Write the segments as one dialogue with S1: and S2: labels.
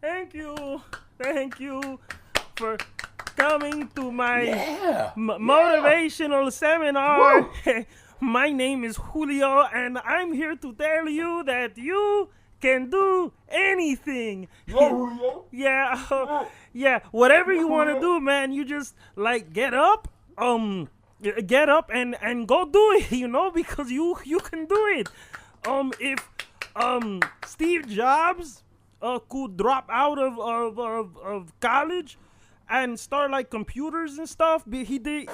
S1: Thank you for coming to my motivational seminar. My name is Julio, and I'm here to tell you that you can do anything. Yeah, whatever you want to do, man. You just like get up and go do it, because you can do it. If Steve Jobs could drop out of college and start like computers and stuff, he did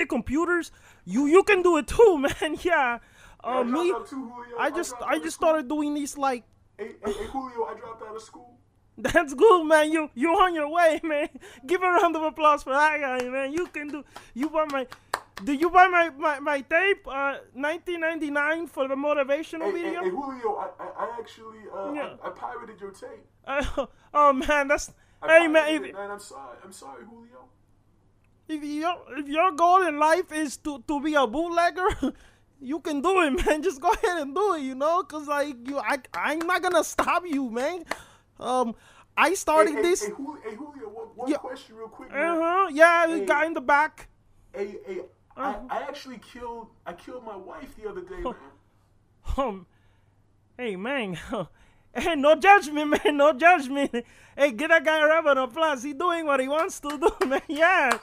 S1: computers. You can do it too, man. Yeah. Me, I just started doing these like.
S2: Hey, Julio, I dropped out of school.
S1: That's good, man. You on your way, man. Give a round of applause for that guy, man. You can do. You buy my. Did you buy my tape? 1999 for the motivational video.
S2: Hey, Julio, I actually I pirated your tape.
S1: Oh man, that's.
S2: I'm sorry, Julio.
S1: If your goal in life is to be a bootlegger, you can do it, man. Just go ahead and do it, cause I'm not gonna stop you, man. I started this.
S2: Hey, Julio, one question real quick, man.
S1: Yeah, the guy in the back.
S2: Hey, I actually killed my wife the other day, man.
S1: Hey, man. Hey, no judgment, man. No judgment. Hey, give that guy a round of applause. He's doing what he wants to do, man. Yeah.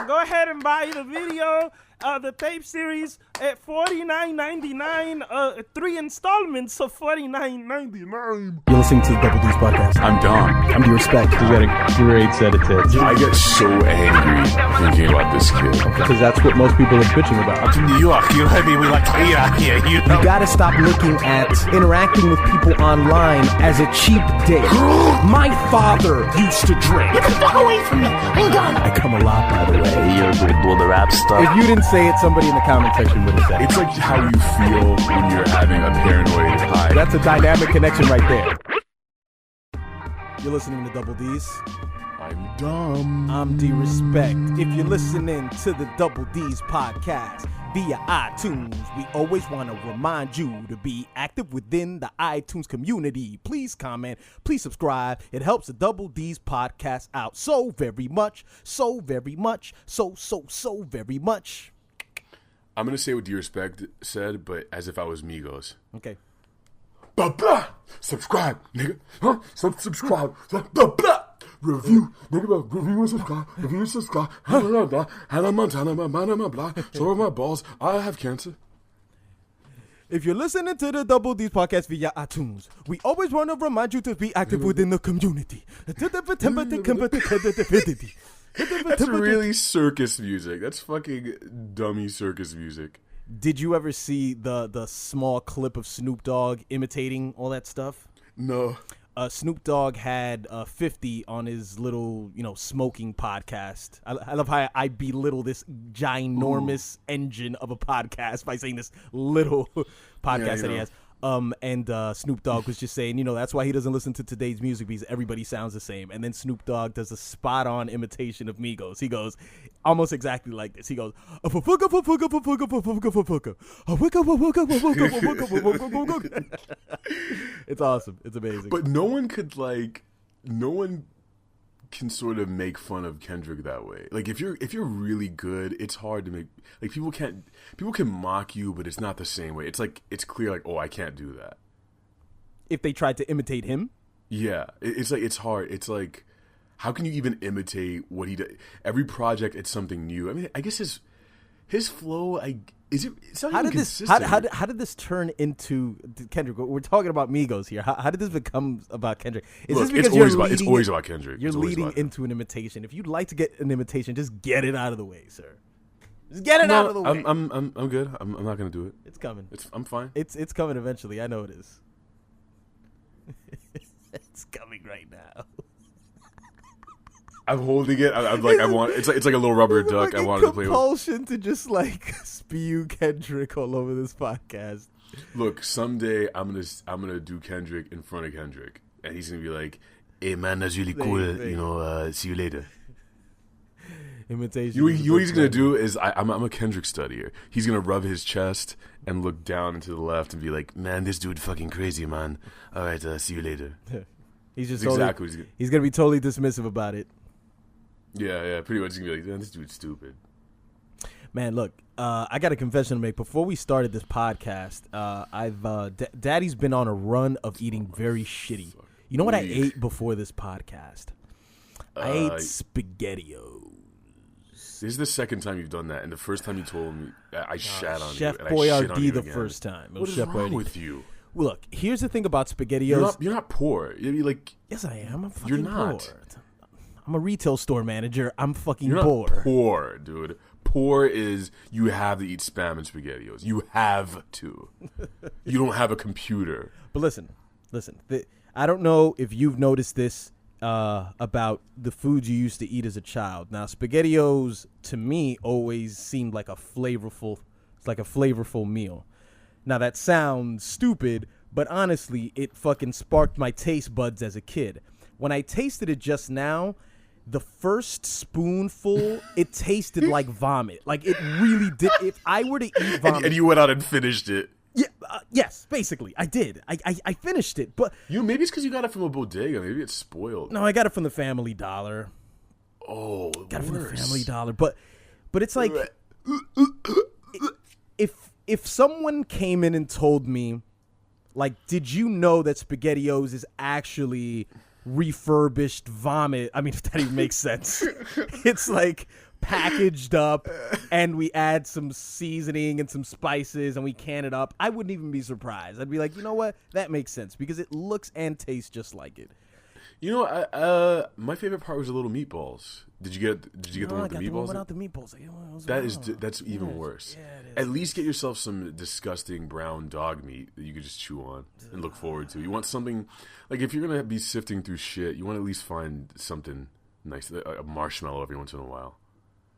S1: Go ahead and buy the video, the tape series at $49.99. 3 installments of $49.99.
S3: You're listening to the Double D's podcast.
S4: I'm Dom.
S3: I'm D.respect.
S5: You got a great set of tits.
S4: I get so angry thinking about this kid.
S5: Because that's what most people are bitching about.
S4: I'm from New York. You know what I mean? We like to eat out here. You
S3: gotta stop looking at interacting with people online as a cheap date. My father used to drink.
S6: Get the fuck away from me. I'm done.
S3: I come a lot, by the way.
S4: You're good with all the rap stuff.
S3: If you didn't say it, somebody in the comment section would have said it.
S4: It's like how you feel when you're having a paranoid high.
S3: That's a dynamic connection right there. You're listening to Double D's.
S4: I'm dumb.
S3: I'm D.respect. If you're listening to the Double D's podcast via iTunes, we always want to remind you to be active within the iTunes community. Please comment, please subscribe. It helps the Double D's podcast out so very much, so very much, so very much.
S4: I'm going to say what D.respect said, but as if I was Migos.
S3: Okay.
S2: Blah, blah. Subscribe, nigga. Huh? Subscribe. Blah, blah. Review, nigga. Review and subscribe. Review and subscribe. Hannah Montana, my blah. So are my balls. I have cancer.
S3: If you're listening to the Double D's podcast via iTunes, we always want to remind you to be active within the community.
S4: That's really circus music. That's fucking dummy circus music.
S3: Did you ever see the small clip of Snoop Dogg imitating all that stuff?
S4: No.
S3: Snoop Dogg had 50 on his little, smoking podcast. I love how I belittle this ginormous engine of a podcast by saying this little podcast that he has. And Snoop Dogg was just saying, that's why he doesn't listen to today's music because everybody sounds the same. And then Snoop Dogg does a spot-on imitation of Migos. He goes almost exactly like this. He goes, it's awesome. It's amazing.
S4: But no one can sort of make fun of Kendrick that way. Like if you're really good, it's hard to make, like people can mock you, but it's not the same way. It's like it's clear like, oh, I can't do that.
S3: If they tried to imitate him?
S4: Yeah. It's like it's hard. It's like how can you even imitate what he does? Every project it's something new. I mean, I guess his flow it's not even consistent.
S3: How did this turn into Kendrick? We're talking about Migos here. How did this become about Kendrick? This because
S4: it's always about Kendrick.
S3: You're leading into an imitation. If you'd like to get an imitation, just get it out of the way, sir. Just get it out of the way.
S4: I'm good. I'm not gonna do it.
S3: It's coming.
S4: I'm fine.
S3: It's coming eventually. I know it is. It's coming right now.
S4: I'm holding it. I'm like I want. It's like a little rubber duck. I wanted to play with.
S3: Compulsion to just like spew Kendrick all over this podcast.
S4: Look, someday I'm gonna do Kendrick in front of Kendrick, and he's gonna be like, "Hey man, that's really cool. See you later."
S3: Imitation.
S4: You know what he's gonna do is I'm a Kendrick studier. He's gonna rub his chest and look down and to the left and be like, "Man, this dude fucking crazy, man. All right, see you later."
S3: He's just
S4: exactly
S3: he's gonna be totally dismissive about it.
S4: Yeah, pretty much. He's gonna be like, "Man, this dude's stupid."
S3: Man, look, I got a confession to make. Before we started this podcast, Daddy's been on a run of eating very shitty. You know what I ate before this podcast? I ate SpaghettiOs.
S4: This is the second time you've done that, and the first time you told me, I shat on
S3: Chef
S4: you. Chef
S3: Boyardee the first time.
S4: What is wrong with you?
S3: Well, look, here's the thing about SpaghettiOs.
S4: You're not poor. You're like,
S3: yes, I am. I'm fucking
S4: you're not.
S3: poor. I'm a retail store manager. I'm fucking
S4: You're
S3: poor.
S4: Not poor, dude. Poor is you have to eat Spam and SpaghettiOs. You have to. You don't have a computer.
S3: But listen. I don't know if you've noticed this about the foods you used to eat as a child. Now, SpaghettiOs to me always seemed like a flavorful meal. Now that sounds stupid, but honestly, it fucking sparked my taste buds as a kid. When I tasted it just now, the first spoonful, it tasted like vomit. Like, it really did. If I were to eat vomit...
S4: And you went out and finished it.
S3: Yeah, yes, basically. I did. I finished it, but...
S4: Maybe it's because you got it from a bodega. Maybe it's spoiled.
S3: No, I got it from the Family Dollar.
S4: Oh,
S3: got it from the Family Dollar. But it's like... if someone came in and told me, like, did you know that SpaghettiOs is actually... refurbished vomit. I mean, if that even makes sense. It's like packaged up and we add some seasoning and some spices and we can it up. I wouldn't even be surprised. I'd be like, you know what? That makes sense because it looks and tastes just like it.
S4: You know, my favorite part was the little meatballs. Did you get the one with the meatballs? The one
S3: without the meatballs.
S4: That's even worse. Yeah, at least get yourself some disgusting brown dog meat that you could just chew on and look forward to. You want something like if you're gonna be sifting through shit, you want to at least find something nice, a marshmallow every once in a while.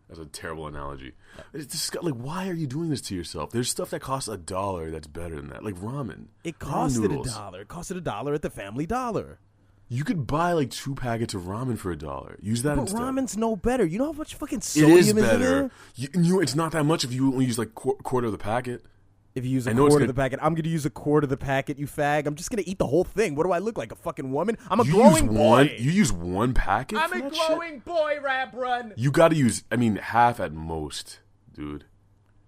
S4: That's a terrible analogy. It's just like, why are you doing this to yourself? There's stuff that costs $1 that's better than that, like ramen.
S3: It costed $1. It costed $1 at the Family Dollar.
S4: You could buy like 2 packets of ramen for $1. Use that instead.
S3: But ramen's no better. You know how much fucking sodium is in there? It is better.
S4: It's not that much if you only use like quarter of the packet.
S3: If you use a quarter of the packet, I'm going to use a quarter of the packet, you fag. I'm just going to eat the whole thing. What do I look like, a fucking woman? I'm a glowing boy.
S4: You use one packet?
S3: I'm a glowing boy, Rap Run.
S4: You got to use, half at most, dude.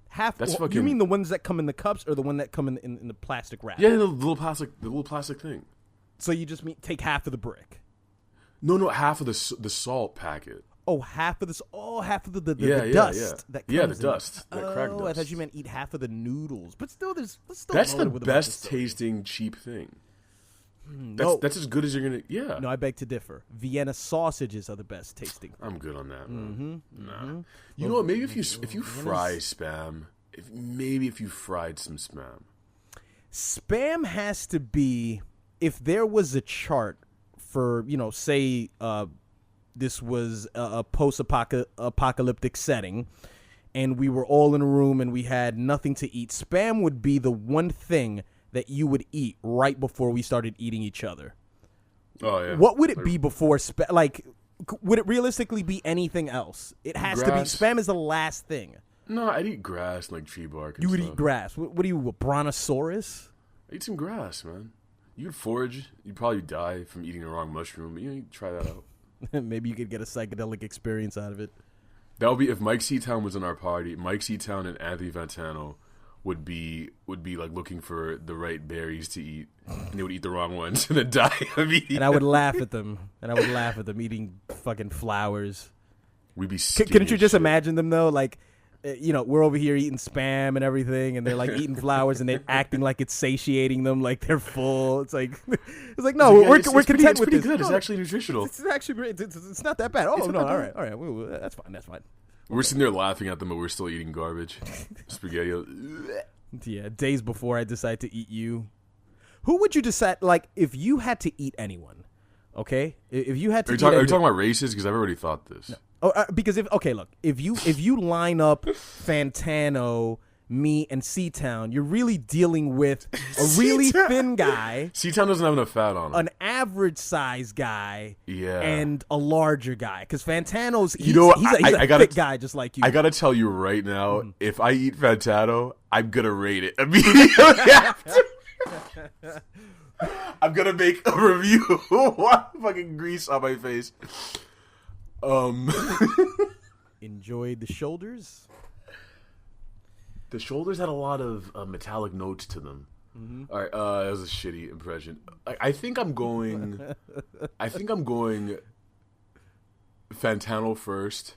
S3: Half? That's fucking... You mean the ones that come in the cups or the one that come in the plastic wrap?
S4: Yeah, the little plastic thing.
S3: So you just take half of the brick?
S4: No, half of the salt packet.
S3: Oh, half of the dust. That
S4: the dust. That crack dust.
S3: I thought you meant eat half of the noodles. But still, that's
S4: the best tasting cheap thing. That's as good as you're gonna. Yeah.
S3: No, I beg to differ. Vienna sausages are the best tasting.
S4: I'm good on that. Nah. You know what? Maybe if you fry Spam, if you fried some Spam.
S3: Spam has to be, if there was a chart for, say this was a post-apocalyptic setting and we were all in a room and we had nothing to eat, Spam would be the one thing that you would eat right before we started eating each other.
S4: Oh, yeah.
S3: What would it be before Spam? Like, would it realistically be anything else? It has to be. Spam is the last thing.
S4: No, I'd eat grass like tree bark and
S3: You would eat grass. What are you, a brontosaurus?
S4: I'd eat some grass, man. You could forage. You'd probably die from eating the wrong mushroom, but you try that out.
S3: Maybe you could get a psychedelic experience out of it.
S4: That would be if Mike Seatown was in our party. Mike Seatown and Anthony Fantano would be like looking for the right berries to eat, and they would eat the wrong ones and then die of eating.
S3: And I would laugh at them. Eating fucking flowers.
S4: We'd be skinny.
S3: Couldn't you just imagine them though? Like, we're over here eating Spam and everything, and they're like eating flowers, and they're acting like it's satiating them, like they're full. It's like no, we're content with this.
S4: Good.
S3: No,
S4: it's actually nutritional.
S3: It's actually great. It's not that bad. Oh no, all right. Well, that's fine.
S4: We're sitting there laughing at them, but we're still eating garbage. Spaghetti.
S3: Yeah, days before I decide to eat you. Who would you decide? Like, if you had to eat anyone, okay? If you had to,
S4: are you talking about races? Because I've already thought this.
S3: No. Because if you line up Fantano, me, and C-Town, you're really dealing with a really thin guy,
S4: C-Town doesn't have enough fat on him.
S3: an average size guy,
S4: Yeah.
S3: and a larger guy. Because Fantano's he's
S4: I
S3: a
S4: gotta-
S3: thick guy just like you.
S4: I gotta tell you right now, if I eat Fantano, I'm gonna rate it immediately after. I'm gonna make a review. What fucking grease on my face.
S3: Enjoyed the shoulders.
S4: The shoulders had a lot of metallic notes to them. All right, that was a shitty impression. I think I'm going. Fantano first.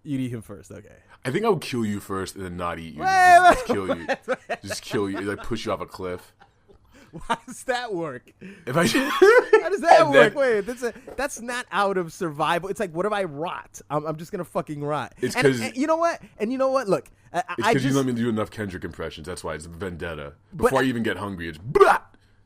S3: You'd eat him first, okay.
S4: I think I would kill you first and then not eat you. Just kill you. Just kill you. Like push you off a cliff.
S3: How does that work?
S4: If I
S3: How does that
S4: And
S3: work?
S4: then-
S3: Wait, that's not out of survival. It's like, what if I rot? I'm just gonna fucking rot.
S4: It's
S3: And-
S4: 'cause-
S3: and you know what? And you know what? Look,
S4: It's
S3: I
S4: because you
S3: just
S4: let me do enough Kendrick impressions. That's why it's vendetta. Before I even get hungry, it's blah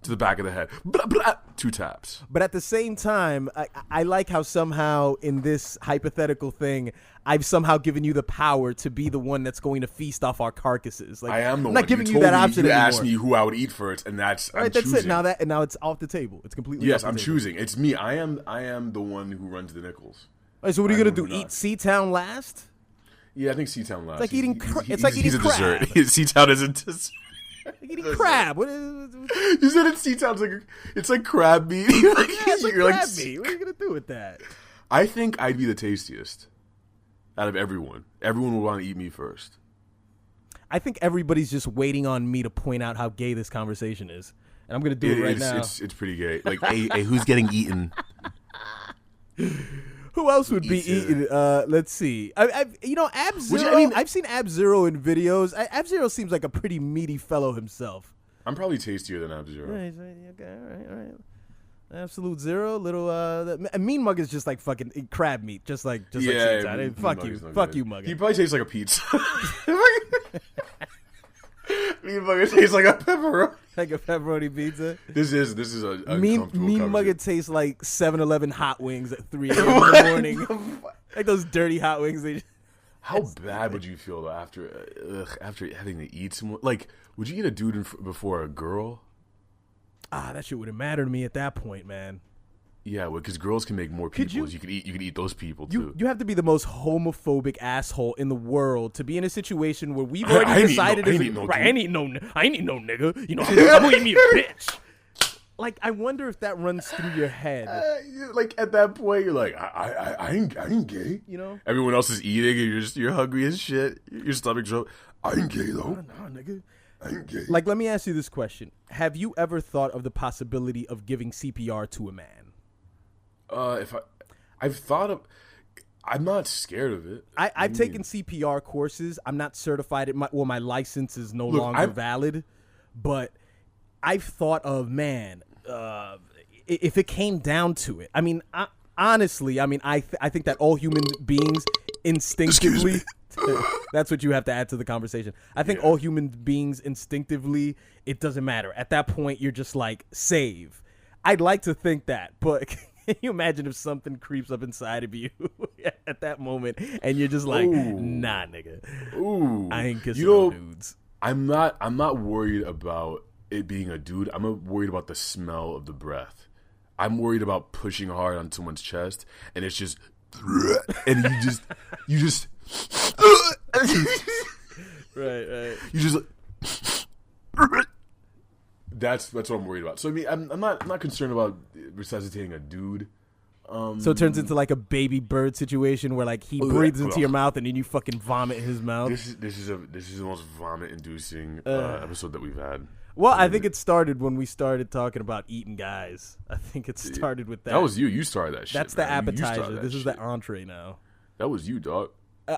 S4: to the back of the head. Blah, blah, 2 taps.
S3: But at the same time, I like how somehow in this hypothetical thing, I've somehow given you the power to be the one that's going to feast off our carcasses. Like,
S4: I am the
S3: I'm
S4: one.
S3: not giving you
S4: told
S3: that
S4: me,
S3: option
S4: You
S3: anymore.
S4: asked me who I would eat first, and that's
S3: All right,
S4: I'm
S3: that's
S4: choosing.
S3: it. Now it's off the table. It's completely
S4: Yes,
S3: off the
S4: I'm
S3: table.
S4: choosing. It's me. I am the one who runs the nickels.
S3: All right, so what are you
S4: I
S3: gonna
S4: do
S3: do?
S4: not.
S3: Eat C-Town last?
S4: Yeah, I think C-Town last.
S3: like eating
S4: He's
S3: eating
S4: a
S3: crab.
S4: dessert. C-Town is a dessert.
S3: Like eating crab. What is?
S4: You said it's C-Town's it's like crab meat. Like,
S3: It's like
S4: you're
S3: crab meat. What are you gonna do with that?
S4: I think I'd be the tastiest out of everyone. Everyone would want to eat me first.
S3: I think everybody's just waiting on me to point out how gay this conversation is, and I'm gonna do it right now.
S4: It's pretty gay. Like, hey, who's getting eaten?
S3: Who else would be eating? Let's see. Ab Zero. I've seen Ab Zero in videos. Ab Zero seems like a pretty meaty fellow himself.
S4: I'm probably tastier than Ab-Zero.
S3: Right, okay, all right. Absolute Zero, little Mean Mug is just like fucking crab meat, just like C-Town.
S4: Mean
S3: Fuck
S4: Mug
S3: you,
S4: is not
S3: fuck
S4: good.
S3: you, Mug.
S4: He probably tastes like a pizza. Mean Mugger tastes like a pepperoni.
S3: Like a pepperoni pizza.
S4: This is a
S3: Mean
S4: uncomfortable
S3: Mugger tastes like 7-Eleven hot wings at 3 a.m. in the morning. Like those dirty hot wings.
S4: How bad would you feel though after having to eat someone? Like, would you eat a dude before a girl?
S3: That shit wouldn't matter to me at that point, man.
S4: Yeah, because girls can make more
S3: Could
S4: people.
S3: you-
S4: You could eat those people too.
S3: You have to be the most homophobic asshole in the world to be in a situation where we've already decided.
S4: I ain't eat no
S3: I ain't eat no nigga. You know, I'm gonna eat me a bitch. Like, I wonder if that runs through your head.
S4: Like at that point, you're like, I ain't gay.
S3: You know?
S4: Everyone else is eating, and you're hungry as shit. Your stomach's up. I ain't gay though.
S3: Nah, nigga.
S4: I ain't gay.
S3: Like, let me ask you this question: have you ever thought of the possibility of giving CPR to a man?
S4: I've thought of. I'm not scared of it.
S3: I've taken CPR courses. I'm not certified. My license is no
S4: Look,
S3: longer valid. But I've thought of, if it came down to it. I mean, honestly, I think that all human beings instinctively. That's what you have to add to the conversation. I think all human beings instinctively, it doesn't matter. At that point, you're just like, save. I'd like to think that, but can you imagine if something creeps up inside of you at that moment and you're just like, nah, nigga.
S4: Ooh,
S3: I ain't kissing no dudes.
S4: I'm not worried about it being a dude. I'm worried about the smell of the breath. I'm worried about pushing hard on someone's chest and it's just, and you just.
S3: Right.
S4: You just. That's what I'm worried about. So I mean, I'm not concerned about resuscitating a dude.
S3: So it turns into like a baby bird situation where like he breathes into your mouth and then you fucking vomit in his mouth.
S4: This is the most vomit inducing episode that we've had.
S3: Well, I think it started when we started talking about eating guys. I think it started with that.
S4: That was you. You started that shit.
S3: That's the
S4: man. You
S3: appetizer.
S4: started that
S3: This is
S4: shit.
S3: the entree now.
S4: That was you, dog.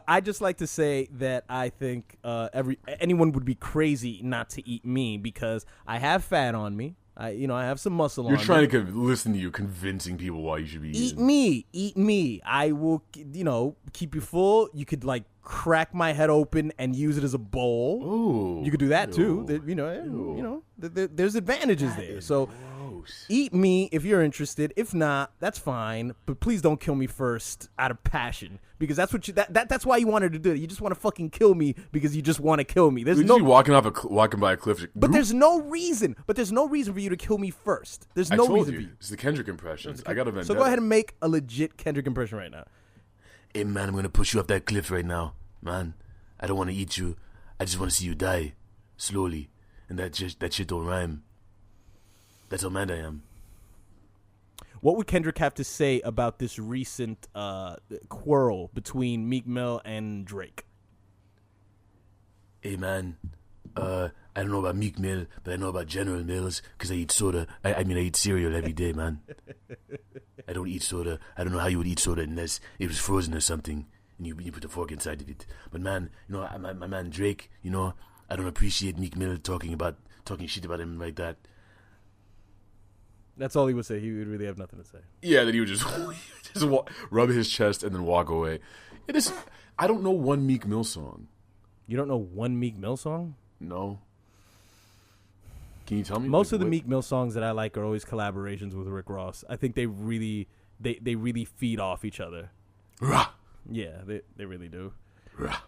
S3: I just like to say that I think anyone would be crazy not to eat me because I have fat on me. I have some muscle on me.
S4: You're trying to listen to you convincing people why you should be eating.
S3: Eat me. I will, keep you full. You could like crack my head open and use it as a bowl.
S4: Ooh,
S3: You could do that too.
S4: ew.
S3: There's advantages there. So Eat me if you're interested. If not, that's fine. But please don't kill me first out of passion, because that's what that's why you wanted to do it. You just want to fucking kill me because you just want to kill me. There's no
S4: walking by a cliff.
S3: But there's no reason. But there's no reason for you to kill me first. There's no reason for you.
S4: It's the Kendrick impressions. I got a vendetta.
S3: So go ahead and make a legit Kendrick impression right now.
S2: Hey man, I'm gonna push you off that cliff right now, man. I don't want to eat you. I just want to see you die slowly, and that shit don't rhyme. That's how mad I am.
S3: What would Kendrick have to say about this recent quarrel between Meek Mill and Drake?
S2: Hey man, I don't know about Meek Mill, but I know about General Mills because I eat soda. I eat cereal every day, man. I don't eat soda. I don't know how you would eat soda unless it was frozen or something, and you put a fork inside of it. But man, my man Drake, I don't appreciate Meek Mill talking shit about him like that.
S3: That's all he would say. He would really have nothing to say.
S4: Yeah, that he would just rub his chest and then walk away. I don't know one Meek Mill song.
S3: You don't know one Meek Mill song?
S4: No. Can you tell me?
S3: Most of the Meek Mill songs that I like are always collaborations with Rick Ross. I think they really feed off each other.
S4: Rah.
S3: Yeah, they really do.
S4: Rah.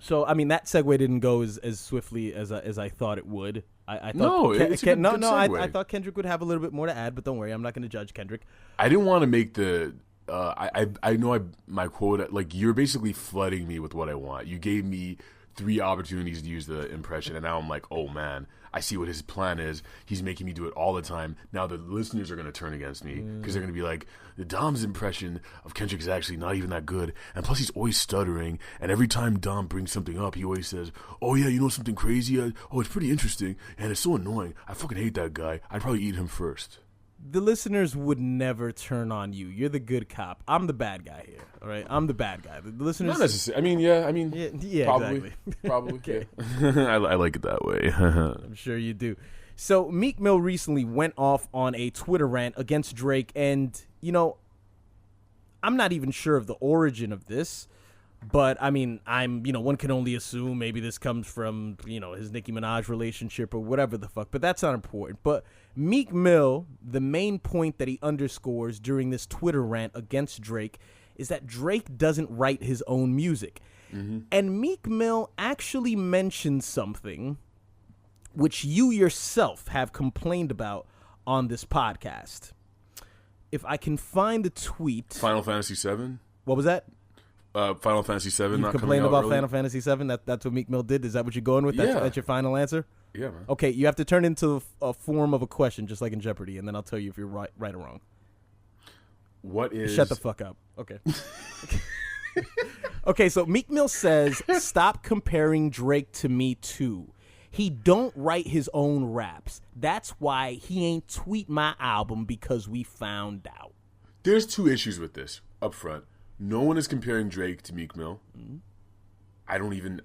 S3: So I mean that segue didn't go as swiftly as I thought it would. I thought
S4: it's a good segue.
S3: I thought Kendrick would have a little bit more to add, but don't worry, I'm not going to judge Kendrick.
S4: I didn't want to make the. I know my quote. Like, you're basically flooding me with what I want. You gave me 3 opportunities to use the impression, and now I'm like, oh man, I see what his plan is. He's making me do it all the time. Now the listeners are going to turn against me because they're going to be like, the Dom's impression of Kendrick is actually not even that good, and plus he's always stuttering. And every time Dom brings something up, he always says, "Oh yeah, you know something crazy? Oh, it's pretty interesting, and it's so annoying. I fucking hate that guy. I'd probably eat him first."
S3: The listeners would never turn on you. You're the good cop. I'm the bad guy here. All right, I'm the bad guy. The listeners.
S4: Not necessarily. I mean,
S3: yeah,
S4: probably,
S3: exactly.
S4: probably.
S3: Okay.
S4: Yeah. I like it that way.
S3: I'm sure you do. So Meek Mill recently went off on a Twitter rant against Drake, and I'm not even sure of the origin of this, but I mean, one can only assume maybe this comes from, his Nicki Minaj relationship or whatever the fuck, but that's not important. But Meek Mill, the main point that he underscores during this Twitter rant against Drake is that Drake doesn't write his own music. Mm-hmm. And Meek Mill actually mentioned something which you yourself have complained about on this podcast. If I can find the tweet.
S4: Final Fantasy VII?
S3: What was that?
S4: Final Fantasy VII
S3: you
S4: not coming
S3: complained
S4: out
S3: about
S4: early?
S3: Final Fantasy VII? That's what Meek Mill did? Is that what you're going with?
S4: Yeah.
S3: That's your final answer?
S4: Yeah, man.
S3: Okay, you have to turn into a form of a question, just like in Jeopardy, and then I'll tell you if you're right or wrong.
S4: What is...
S3: Shut the fuck up. Okay. Okay, so Meek Mill says, stop comparing Drake to Me Too. He don't write his own raps. That's why he ain't tweet my album because we found out.
S4: There's 2 issues with this up front. No one is comparing Drake to Meek Mill. Mm-hmm. I don't even...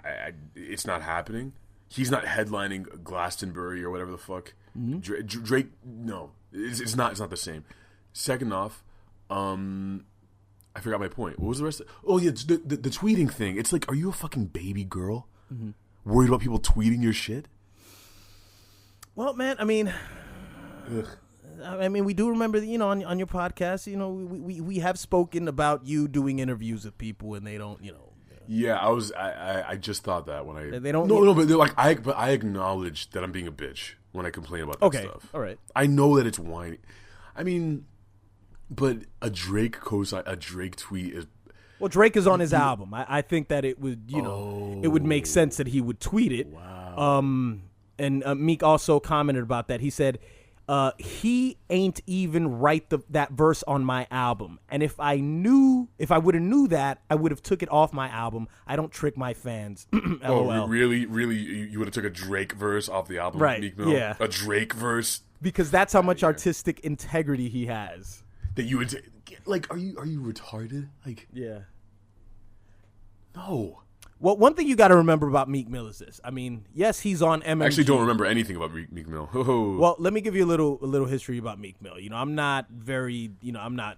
S4: it's not happening. He's not headlining Glastonbury or whatever the fuck. Mm-hmm. Drake, no. It's not the same. Second off, I forgot my point. What was the rest of... Oh, yeah, the tweeting thing. It's like, are you a fucking baby girl? Mm-hmm. Worried about people tweeting your shit?
S3: Well, man, I mean... we do remember, on your podcast, we have spoken about you doing interviews with people and they don't,
S4: Yeah, I just thought that when I...
S3: They don't...
S4: No, but they're like, I acknowledge that I'm being a bitch when I complain about that stuff.
S3: All right.
S4: I know that it's whiny. I mean, but a Drake tweet is...
S3: Well, Drake is on his album. I think that it would, it would make sense that he would tweet it.
S4: Wow.
S3: And Meek also commented about that. He said, he ain't even write that verse on my album. And if I would have knew that, I would have took it off my album. I don't trick my fans. LOL.
S4: Oh, really? You would have took a Drake verse off the album,
S3: right?
S4: Meek Mill?
S3: Yeah,
S4: a Drake verse,
S3: because that's how much artistic integrity he has.
S4: That you would like? Are you retarded? Like,
S3: yeah.
S4: No.
S3: Well, one thing you got to remember about Meek Mill is this. I mean, yes, he's on MMG.
S4: I actually don't remember anything about Meek Mill.
S3: Well, let me give you a little history about Meek Mill. I'm not very, I'm not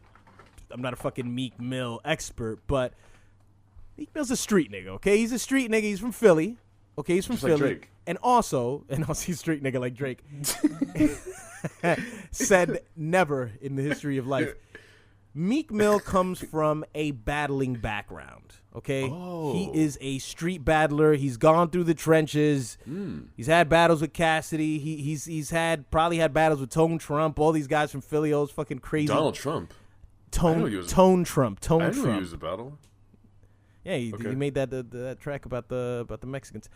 S3: a fucking Meek Mill expert, but Meek Mill's a street nigga, okay? He's a street nigga. He's from Philly, Okay, he's from
S4: Just like
S3: Philly.
S4: Drake.
S3: And also he's straight nigga like Drake. Said never in the history of life. Meek Mill comes from a battling background. Okay, He is a street battler. He's gone through the trenches. He's had battles with Cassidy. He's probably had battles with Tone Trump. All these guys from Philly, all those fucking crazy.
S4: Donald Trump.
S3: Tone Trump.
S4: I didn't know he was a battle.
S3: Yeah, he made that track about the Mexicans.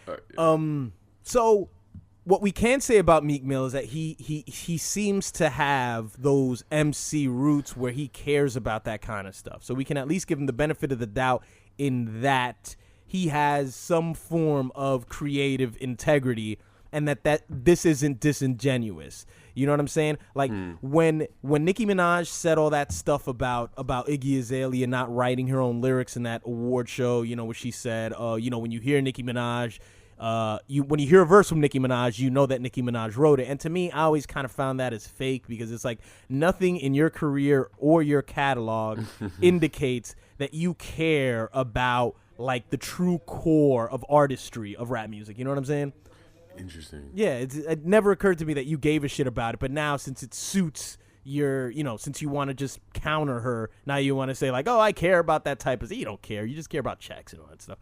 S4: Yeah.
S3: So what we can say about Meek Mill is that he seems to have those MC roots where he cares about that kind of stuff. So we can at least give him the benefit of the doubt in that he has some form of creative integrity and that this isn't disingenuous. You know what I'm saying? Like when Nicki Minaj said all that stuff about Iggy Azalea not writing her own lyrics in that award show, you know, where she said, when you hear Nicki Minaj, when you hear a verse from Nicki Minaj, you know that Nicki Minaj wrote it. And to me, I always kind of found that as fake because it's like nothing in your career or your catalog indicates that you care about like the true core of artistry of rap music. You know what I'm saying?
S4: Interesting.
S3: Yeah, it never occurred to me that you gave a shit about it, but now since it suits since you want to just counter her, now you want to say like, oh, I care about that type of thing. You don't care. You just care about checks and all that stuff.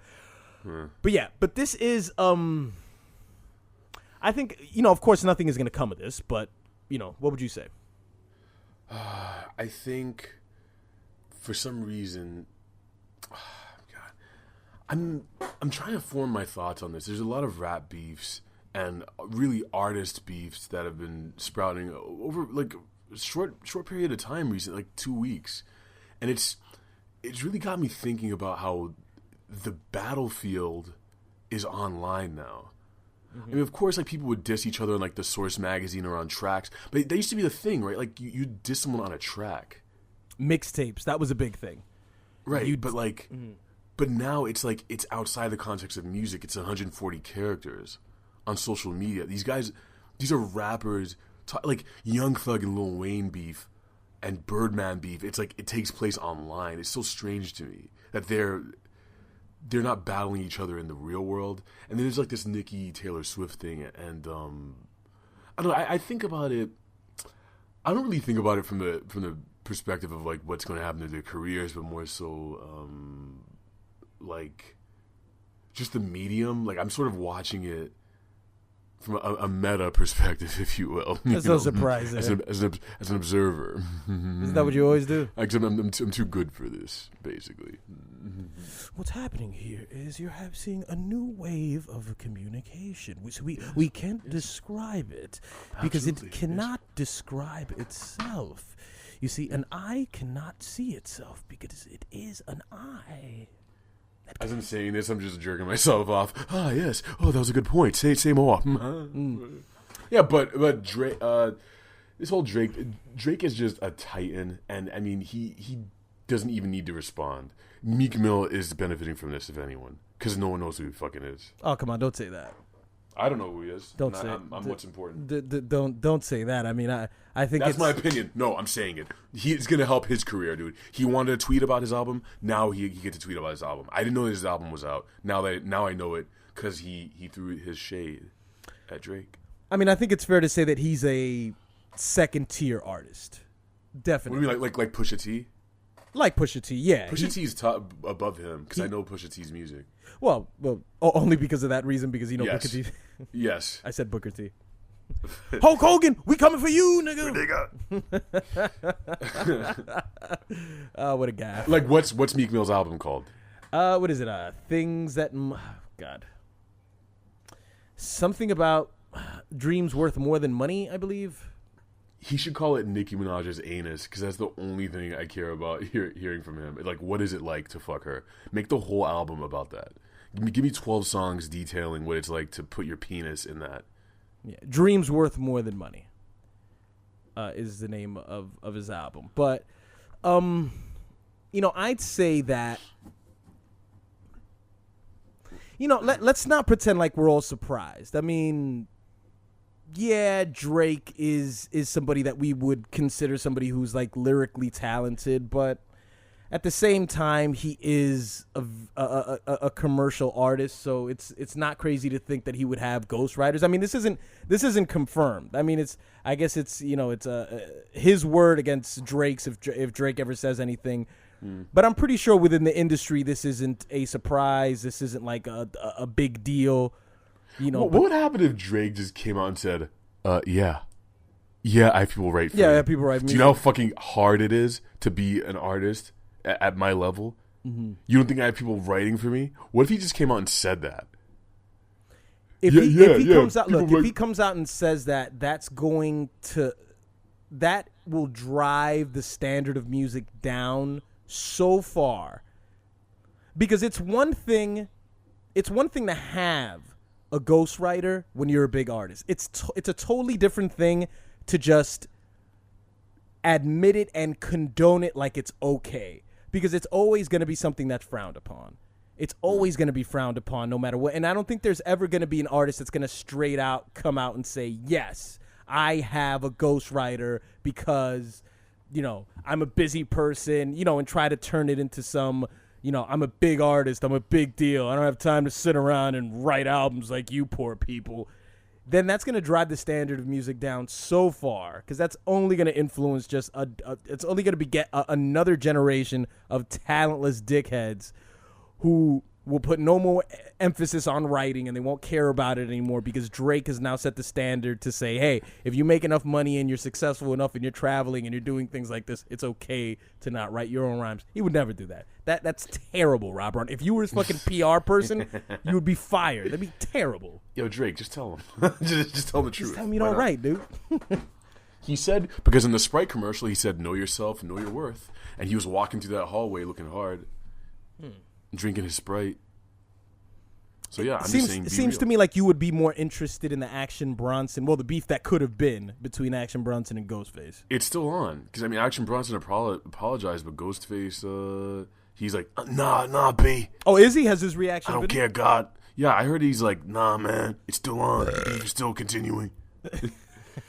S3: But this is, I think, of course nothing is going to come of this, but, what would you say?
S4: I think for some reason, God, I'm trying to form my thoughts on this. There's a lot of rap beefs and really artist beefs that have been sprouting over like a short period of time recently, like 2 weeks. And it's really got me thinking about how the battlefield is online now. I mean, of course, like people would diss each other in like the Source magazine or on tracks, but that used to be the thing, right? Like you diss someone on a track.
S3: Mixtapes, that was a big thing,
S4: right? But now it's like it's outside the context of music. It's 140 characters on social media. These guys, these are rappers, like Young Thug and Lil Wayne beef and Birdman beef. It's like it takes place online. It's so strange to me that they're not battling each other in the real world. And then there's like this Nicki Taylor Swift thing, and I don't know. I think about it. I don't really think about it from the perspective of like what's going to happen to their careers, but more so like just the medium. Like I'm sort of watching it from a meta perspective, if you will.
S3: That's no surprise.
S4: As an observer.
S3: Isn't that what you always do?
S4: I'm too good for this, basically.
S3: What's happening here is you're seeing a new wave of communication, which we can't describe it because it cannot describe itself. You see, an eye cannot see itself because it is an eye.
S4: As I'm saying this, I'm just jerking myself off. Ah, yes. Oh, that was a good point. Say more. Yeah, but Drake, this whole Drake is just a titan, and I mean he doesn't even need to respond. Meek Mill is benefiting from this, if anyone, because no one knows who he fucking is.
S3: Oh, come on, don't say that.
S4: I don't know who he is.
S3: Don't say
S4: I'm what's important.
S3: Don't say that. I mean, I think
S4: that's my opinion. No, I'm saying it. He's gonna help his career, dude. He wanted to tweet about his album. Now he gets to tweet about his album. I didn't know his album was out. Now I know it because he threw his shade at Drake.
S3: I mean, I think it's fair to say that he's a second tier artist. Definitely.
S4: What do you mean, like Pusha T?
S3: Like Pusha T, yeah.
S4: Pusha T's top above him because I know Pusha T's music.
S3: Well, only because of that reason, because
S4: yes.
S3: Booker T.
S4: Yes.
S3: I said Booker T. Hulk Hogan, we coming for you, nigga. Oh, what a guy.
S4: Like, what's Meek Mill's album called?
S3: What is it? Things that, God. Something about dreams worth more than money, I believe.
S4: He should call it Nicki Minaj's anus, because that's the only thing I care about hearing from him. Like, what is it like to fuck her? Make the whole album about that. Give me 12 songs detailing what it's like to put your penis in that.
S3: Yeah, Dreams Worth More Than Money is the name of his album. But, I'd say that, let's not pretend like we're all surprised. I mean, yeah, Drake is somebody that we would consider somebody who's like lyrically talented, but at the same time, he is a commercial artist, so it's not crazy to think that he would have ghostwriters. I mean, this isn't confirmed. I mean, I guess it's his word against Drake's if Drake ever says anything. But I'm pretty sure within the industry, this isn't a surprise. This isn't like a big deal.
S4: What would happen if Drake just came out and said, yeah, I have people write for me.
S3: Yeah, people write music.
S4: Do you know how fucking hard it is to be an artist at my level? Mm-hmm. You don't think I have people writing for me? What if he just came out and said that?
S3: If he comes out and says that, that will drive the standard of music down so far. Because it's one thing to have a ghostwriter when you're a big artist. It's a totally different thing to just admit it and condone it like it's okay. Because it's always going to be something that's frowned upon. It's always going to be frowned upon no matter what. And I don't think there's ever going to be an artist that's going to straight out come out and say, yes, I have a ghostwriter because, I'm a busy person, and try to turn it into some, I'm a big artist, I'm a big deal. I don't have time to sit around and write albums like you poor people. Then that's going to drive the standard of music down so far because that's only going to influence it's only going to beget another generation of talentless dickheads who will put no more emphasis on writing and they won't care about it anymore because Drake has now set the standard to say, hey, if you make enough money and you're successful enough and you're traveling and you're doing things like this, it's okay to not write your own rhymes. He would never do that. That's terrible, Rob Ron. If you were his fucking PR person, you would be fired. That'd be terrible.
S4: Yo, Drake, just tell him. just tell him the truth.
S3: Just tell him you don't write, dude.
S4: He said, because in the Sprite commercial, he said, know yourself, know your worth. And he was walking through that hallway looking hard, drinking his Sprite. So yeah,
S3: it seems to me like you would be more interested in the Action Bronson, the beef that could have been between Action Bronson and Ghostface.
S4: It's still on because Action Bronson apologized, but Ghostface, he's like, nah, B.
S3: Oh, is he? Has his reaction?
S4: I don't care, God. Yeah, I heard he's like, nah, man, it's still on. The beef is still continuing.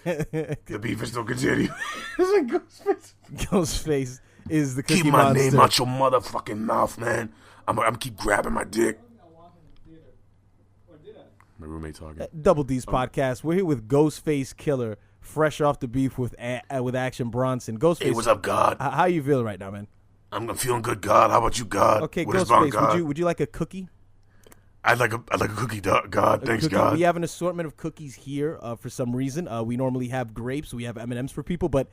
S4: The beef is still continuing. It's like Ghostface.
S3: Ghostface is the Cookie
S4: Keep my
S3: Monster.
S4: name out your motherfucking mouth, man. I'm keep grabbing my dick. My roommate talking.
S3: Double D's podcast. We're here with Ghostface Killer, fresh off the beef with Action Bronson. Ghostface.
S4: Hey, what's up, God?
S3: How you feeling right now, man?
S4: I'm feeling good, God. How about you, God?
S3: Okay,
S4: what Ghostface,
S3: God? Would you like a cookie?
S4: I'd like a cookie, God. Thanks,
S3: cookie.
S4: God.
S3: We have an assortment of cookies here for some reason. We normally have grapes. We have M&Ms for people, but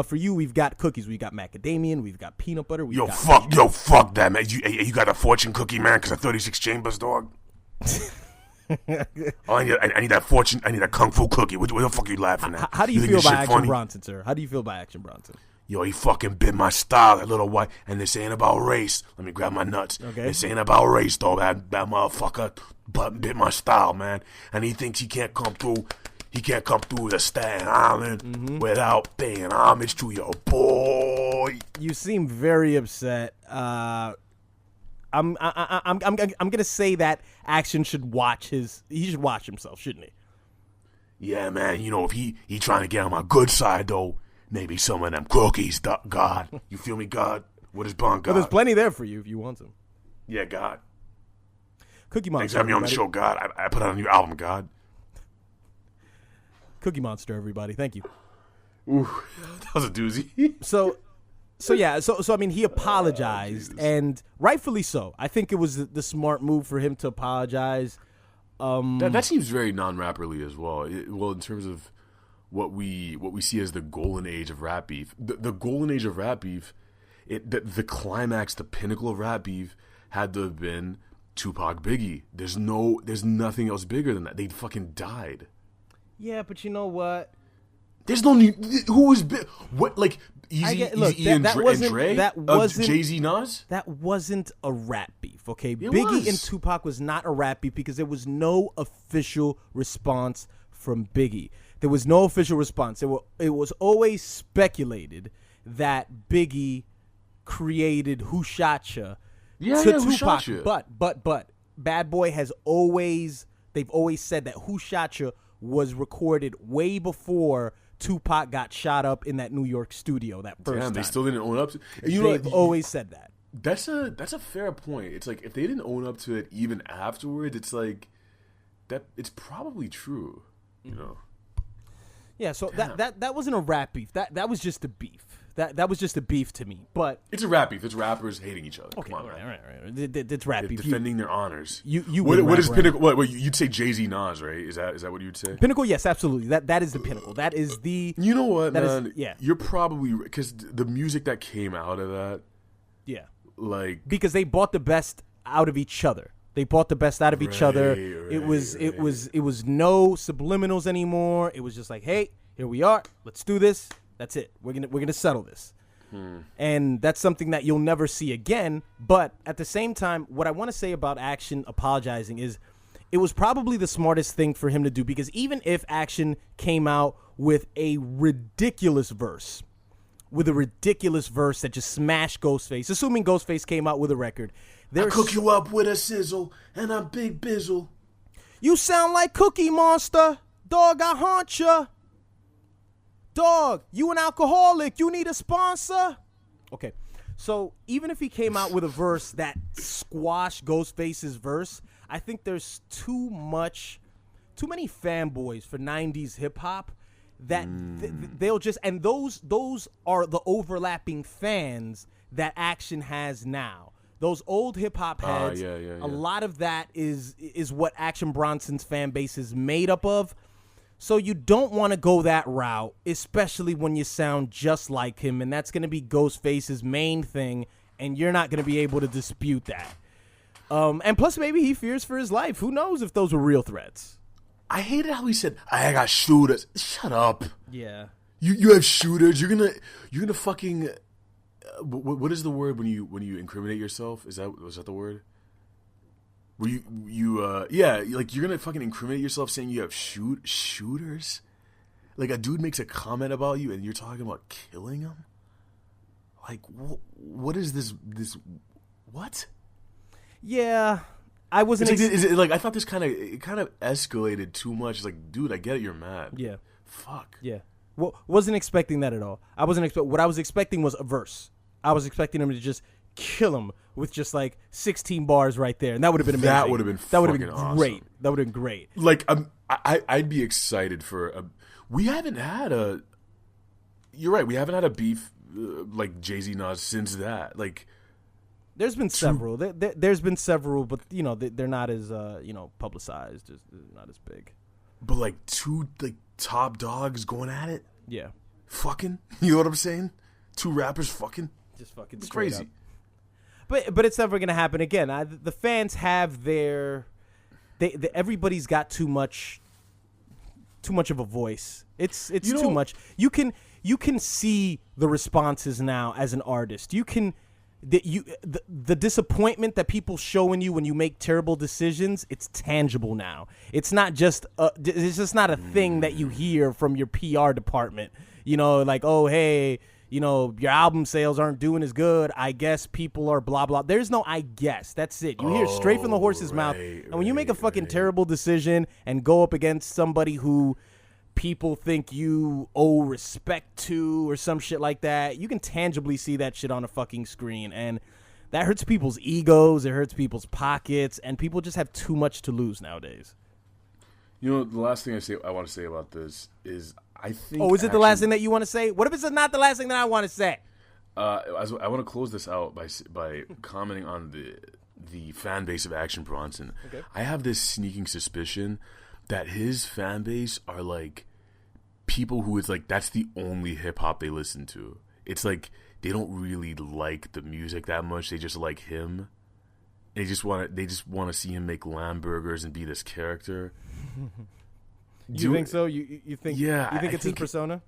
S3: for you, we've got cookies. We've got macadamia. We've got peanut butter.
S4: Fuck that, man. You got a fortune cookie, man? Because of 36 chambers, dog. I need that fortune. I need a kung fu cookie. What the fuck are you laughing at?
S3: How do you feel about Action Bronson, sir? How do you feel about Action Bronson?
S4: Yo, he fucking bit my style, that little white. And this ain't about race. Let me grab my nuts.
S3: Okay.
S4: This ain't about race, though. That motherfucker bit my style, man. And he thinks he can't come through. He can't come through the Staten Island without paying homage to your boy.
S3: You seem very upset. I'm gonna say that Action should watch he should watch himself, shouldn't he?
S4: Yeah, man. If he trying to get on my good side though, maybe some of them cookies, God. You feel me, God? What is Bon, God?
S3: Well, there's plenty there for you if you want some.
S4: Yeah, God.
S3: Cookie Monster.
S4: Thanks for having me on the show, God. I put out a new album, God.
S3: Cookie Monster, everybody. Thank you.
S4: Ooh, that was a doozy.
S3: So I mean, he apologized, and rightfully so. I think it was the smart move for him to apologize.
S4: That seems very non-rapperly as well. In terms of what we see as the golden age of rap beef, the golden age of rap beef, the climax, the pinnacle of rap beef had to have been Tupac, Biggie. There's nothing else bigger than that. They fucking died.
S3: Yeah, but you know what?
S4: There's no need. Who was big? What, like Easy and Dre?
S3: That wasn't
S4: Jay-Z, Nas?
S3: That wasn't a rap beef, okay?
S4: It
S3: Biggie
S4: was.
S3: and Tupac was not a rap beef because there was no official response from Biggie. There was no official response. It was always speculated that Biggie created Who Shot Ya to Tupac.
S4: Who Shot Ya?
S3: But Bad Boy they've always said that Who Shot Ya was recorded way before Tupac got shot up in that New York studio that first time.
S4: They still didn't own up to. And
S3: They've always said that.
S4: That's a fair point. It's like if they didn't own up to it even afterwards, it's like that. It's probably true, you know.
S3: Yeah. So that wasn't a rap beef. That was just a beef. That was just a beef to me. But
S4: it's a rap beef. It's rappers hating each other.
S3: Okay,
S4: come on,
S3: all right. It's rap beef.
S4: Defending their honors.
S3: What
S4: is Pinnacle? What you'd say? Jay-Z, Nas, right? Is that what you'd say?
S3: Pinnacle, yes, absolutely. That is the Pinnacle. That is the.
S4: You know what, man?
S3: Yeah.
S4: You're probably because the music that came out of that.
S3: Yeah.
S4: Like
S3: because they bought the best out of each other. They bought the best out of each other. It was no subliminals anymore. It was just like, hey, here we are. Let's do this. That's it. We're gonna settle this. And that's something that you'll never see again. But at the same time, what I want to say about Action apologizing is it was probably the smartest thing for him to do, because even if Action came out with a ridiculous verse that just smashed Ghostface, assuming Ghostface came out with a record,
S4: I cook you up with a sizzle and a big bizzle.
S3: You sound like Cookie Monster. Dog, I haunt ya. Dog, you an alcoholic. You need a sponsor. Okay, so even if he came out with a verse that squashed Ghostface's verse, I think there's too many fanboys for 90s hip-hop that they'll just, and those are the overlapping fans that Action has now. Those old hip-hop heads, a lot of that is what Action Bronson's fan base is made up of. So you don't want to go that route, especially when you sound just like him, and that's going to be Ghostface's main thing, and you're not going to be able to dispute that. And plus, maybe he fears for his life. Who knows if those were real threats?
S4: I hated how he said, "I got shooters." Shut up.
S3: Yeah.
S4: You have shooters. You're gonna fucking. What is the word when you incriminate yourself? Was that the word? Where like you're gonna fucking incriminate yourself saying you have shooters? Like a dude makes a comment about you and you're talking about killing him? Like what is this what?
S3: Yeah, I wasn't.
S4: Is it like I thought this kind of escalated too much. It's like, dude, I get it, you're mad.
S3: Yeah.
S4: Fuck.
S3: Yeah. Well, wasn't expecting that at all. What I was expecting was a verse. I was expecting him to just kill him with just like 16 bars right there, and that would have been amazing.
S4: That would have been
S3: great.
S4: awesome.
S3: That would have been great.
S4: Like I'd be excited for we haven't had a. You're right. We haven't had a beef like Jay-Z Nas since that. Like,
S3: there's been several. There's been several, but you know they're not as publicized. They're not as big.
S4: But like two like top dogs going at it.
S3: Yeah.
S4: Fucking. You know what I'm saying? Two rappers fucking.
S3: Just fucking.
S4: It's crazy.
S3: Up. But it's never gonna happen again. The fans have their. Everybody's got too much of a voice. It's too much. You can see the responses now as an artist. You can the disappointment that people show in you when you make terrible decisions, it's tangible now. It's not just it's just not a thing that you hear from your PR department. You know, like, oh hey, you know, your album sales aren't doing as good. I guess people are blah blah. There's no I guess. That's it. You hear it straight from the horse's mouth. And when you make a fucking terrible decision and go up against somebody who people think you owe respect to or some shit like that, you can tangibly see that shit on a fucking screen, and that hurts people's egos, it hurts people's pockets, and people just have too much to lose nowadays.
S4: You know, the last thing I want to say about this is I think.
S3: Oh, is it the last thing that you want to say? What if it's not the last thing that I want to say?
S4: I want to close this out by commenting on the fan base of Action Bronson. Okay. I have this sneaking suspicion that his fan base are like people who is like that's the only hip hop they listen to. It's like they don't really like the music that much. They just like him. They just want to see him make lamb burgers and be this character.
S3: You think so? You think?
S4: Yeah.
S3: You think it's his persona?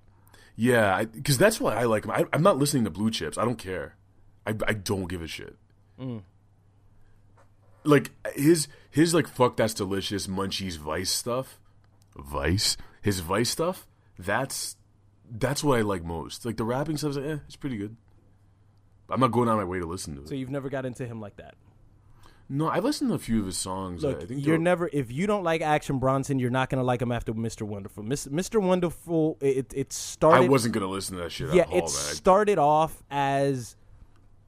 S4: Yeah, because that's why I like him. I'm not listening to Blue Chips. I don't care. I don't give a shit. Like his like fuck that's delicious Munchies Vice stuff. His Vice stuff. That's what I like most. Like the rapping stuff is like, it's pretty good. I'm not going out of my way to listen to it.
S3: So you've never got into him like that?
S4: No, I've listened to a few of his songs.
S3: Look,
S4: I think
S3: you're never. If you don't like Action Bronson, you're not gonna like him after Mr. Wonderful. Mr. Wonderful. It started.
S4: I wasn't gonna listen to that shit.
S3: Yeah,
S4: at all,
S3: it
S4: man.
S3: started off as,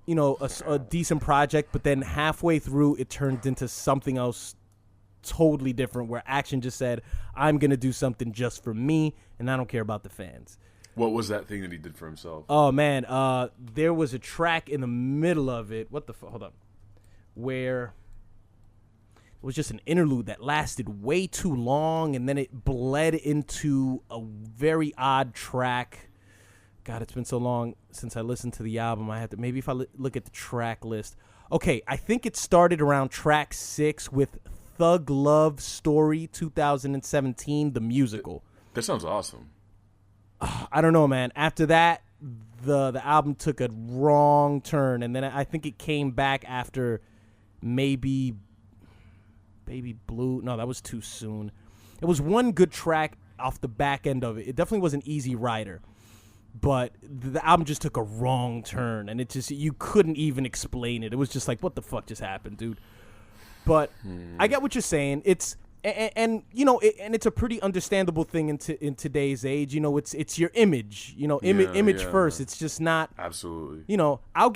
S3: you know, a decent project, but then halfway through, it turned into something else totally different. Where Action just said, "I'm gonna do something just for me, and I don't care about the fans."
S4: What was that thing that he did for himself?
S3: Oh man, there was a track in the middle of it. What the fuck? Hold on. Where it was just an interlude that lasted way too long, and then it bled into a very odd track. God, it's been so long since I listened to the album. I have to maybe if I look at the track list. Okay, I think it started around track 6 with Thug Love Story 2017, the musical.
S4: That sounds awesome.
S3: I don't know, man. After that, the album took a wrong turn, and then I think it came back after maybe Baby Blue. No, that was too soon. It was one good track off the back end of it. It definitely was an Easy Rider, but the album just took a wrong turn, and it just you couldn't even explain it. It was just like, what the fuck just happened, dude? But I get what you're saying. It's and you know, and it's a pretty understandable thing in today's age. You know, it's your image. You know, image first. It's just not
S4: absolutely.
S3: You know, I'll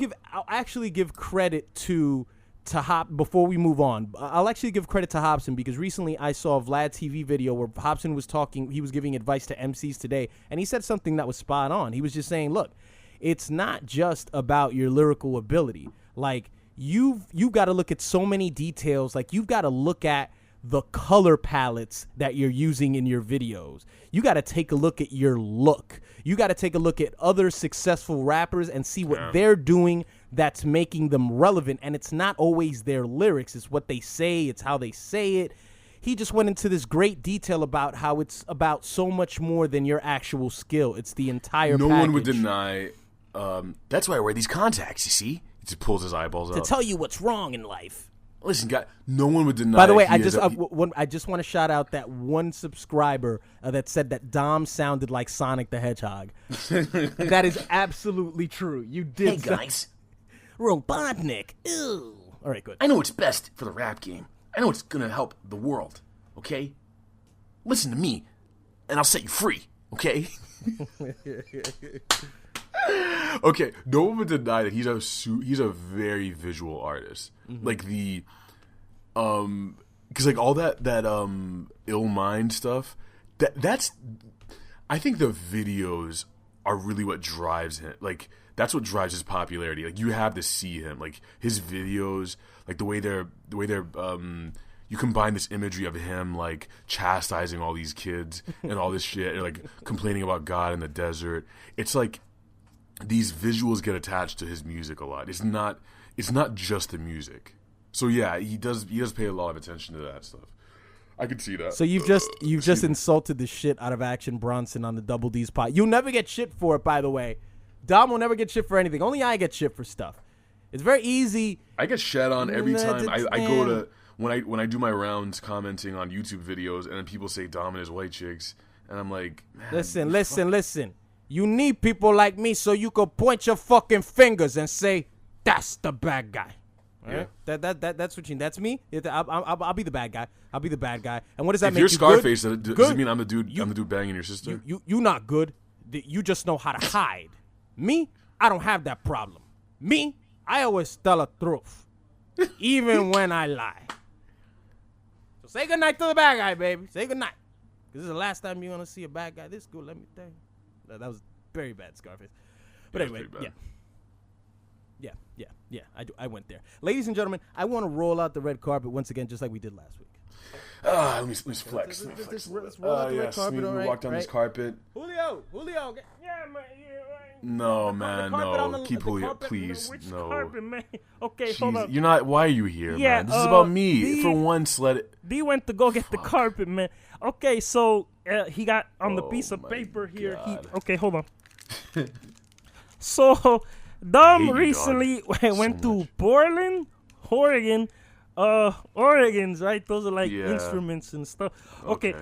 S3: actually give credit to Hop before we move on. I'll actually give credit to Hobson because recently I saw a Vlad TV video where Hobson was talking. He was giving advice to MCs today, and he said something that was spot on. He was just saying, look, it's not just about your lyrical ability. Like you've got to look at so many details. Like you've got to look at the color palettes that you're using in your videos. You got to take a look at your look. You got to take a look at other successful rappers and see what they're doing that's making them relevant. And it's not always their lyrics. It's what they say. It's how they say it. He just went into this great detail about how it's about so much more than your actual skill. It's the entire package.
S4: No one would deny. That's why I wear these contacts, you see? He just pulls his eyeballs out.
S3: To tell you what's wrong in life.
S4: Listen, guy, no one would deny.
S3: By the way, I just want to shout out that one subscriber that said that Dom sounded like Sonic the Hedgehog. That is absolutely true. You did.
S6: Hey, guys.
S3: Robotnik. Ew. All right, good.
S6: I know what's best for the rap game. I know what's going to help the world, okay? Listen to me, and I'll set you free, okay?
S4: Okay, no one would deny that he's a very visual artist. Mm-hmm. Like the because like all that Ill Mind stuff, that's I think the videos are really what drives him. Like that's what drives his popularity. Like you have to see him. Like his videos, like the way they're you combine this imagery of him like chastising all these kids and all this shit and like complaining about God in the desert. It's like these visuals get attached to his music a lot. It's not just the music. So yeah, he does pay a lot of attention to that stuff. I could see that.
S3: So you've just insulted the shit out of Action Bronson on the Double D's pod. You'll never get shit for it, by the way. Dom will never get shit for anything. Only I get shit for stuff. It's very easy.
S4: I get shat on every time I go to when I do my rounds commenting on YouTube videos, and then people say Dom and his white chicks, and I'm like, man,
S3: listen. You need people like me so you can point your fucking fingers and say, that's the bad guy.
S4: Yeah.
S3: Right? That's what you need. That's me. I'll be the bad guy. I'll be the bad guy. And what does that
S4: if
S3: make
S4: you're
S3: you
S4: Scarface,
S3: good?
S4: does it mean I'm the dude banging your sister?
S3: You not good. You just know how to hide. Me, I don't have that problem. Me, I always tell the truth. Even when I lie. So say goodnight to the bad guy, baby. Say goodnight. Because this is the last time you're going to see a bad guy this good, let me tell you. That was very bad, Scarface. But anyway, yeah. I went there. Ladies and gentlemen, I want to roll out the red carpet once again, just like we did last week.
S4: Let me flex.
S3: Let's roll out the red carpet, all right?
S4: Walk down this carpet.
S3: Julio.
S1: Yeah, man.
S4: No, man, no. Keep Julio, please.
S1: Which
S4: No.
S1: carpet, man? Okay,
S4: Jeez,
S1: hold on.
S4: you're not. Why are you here,
S1: Yeah,
S4: man? This is about me. For once, let it.
S1: D went to go get the carpet, man. Okay, so he got on the piece of paper here. Okay, hold on. So, Dom recently went to Portland, Oregon. Organs, right? Those are like instruments and stuff. Okay.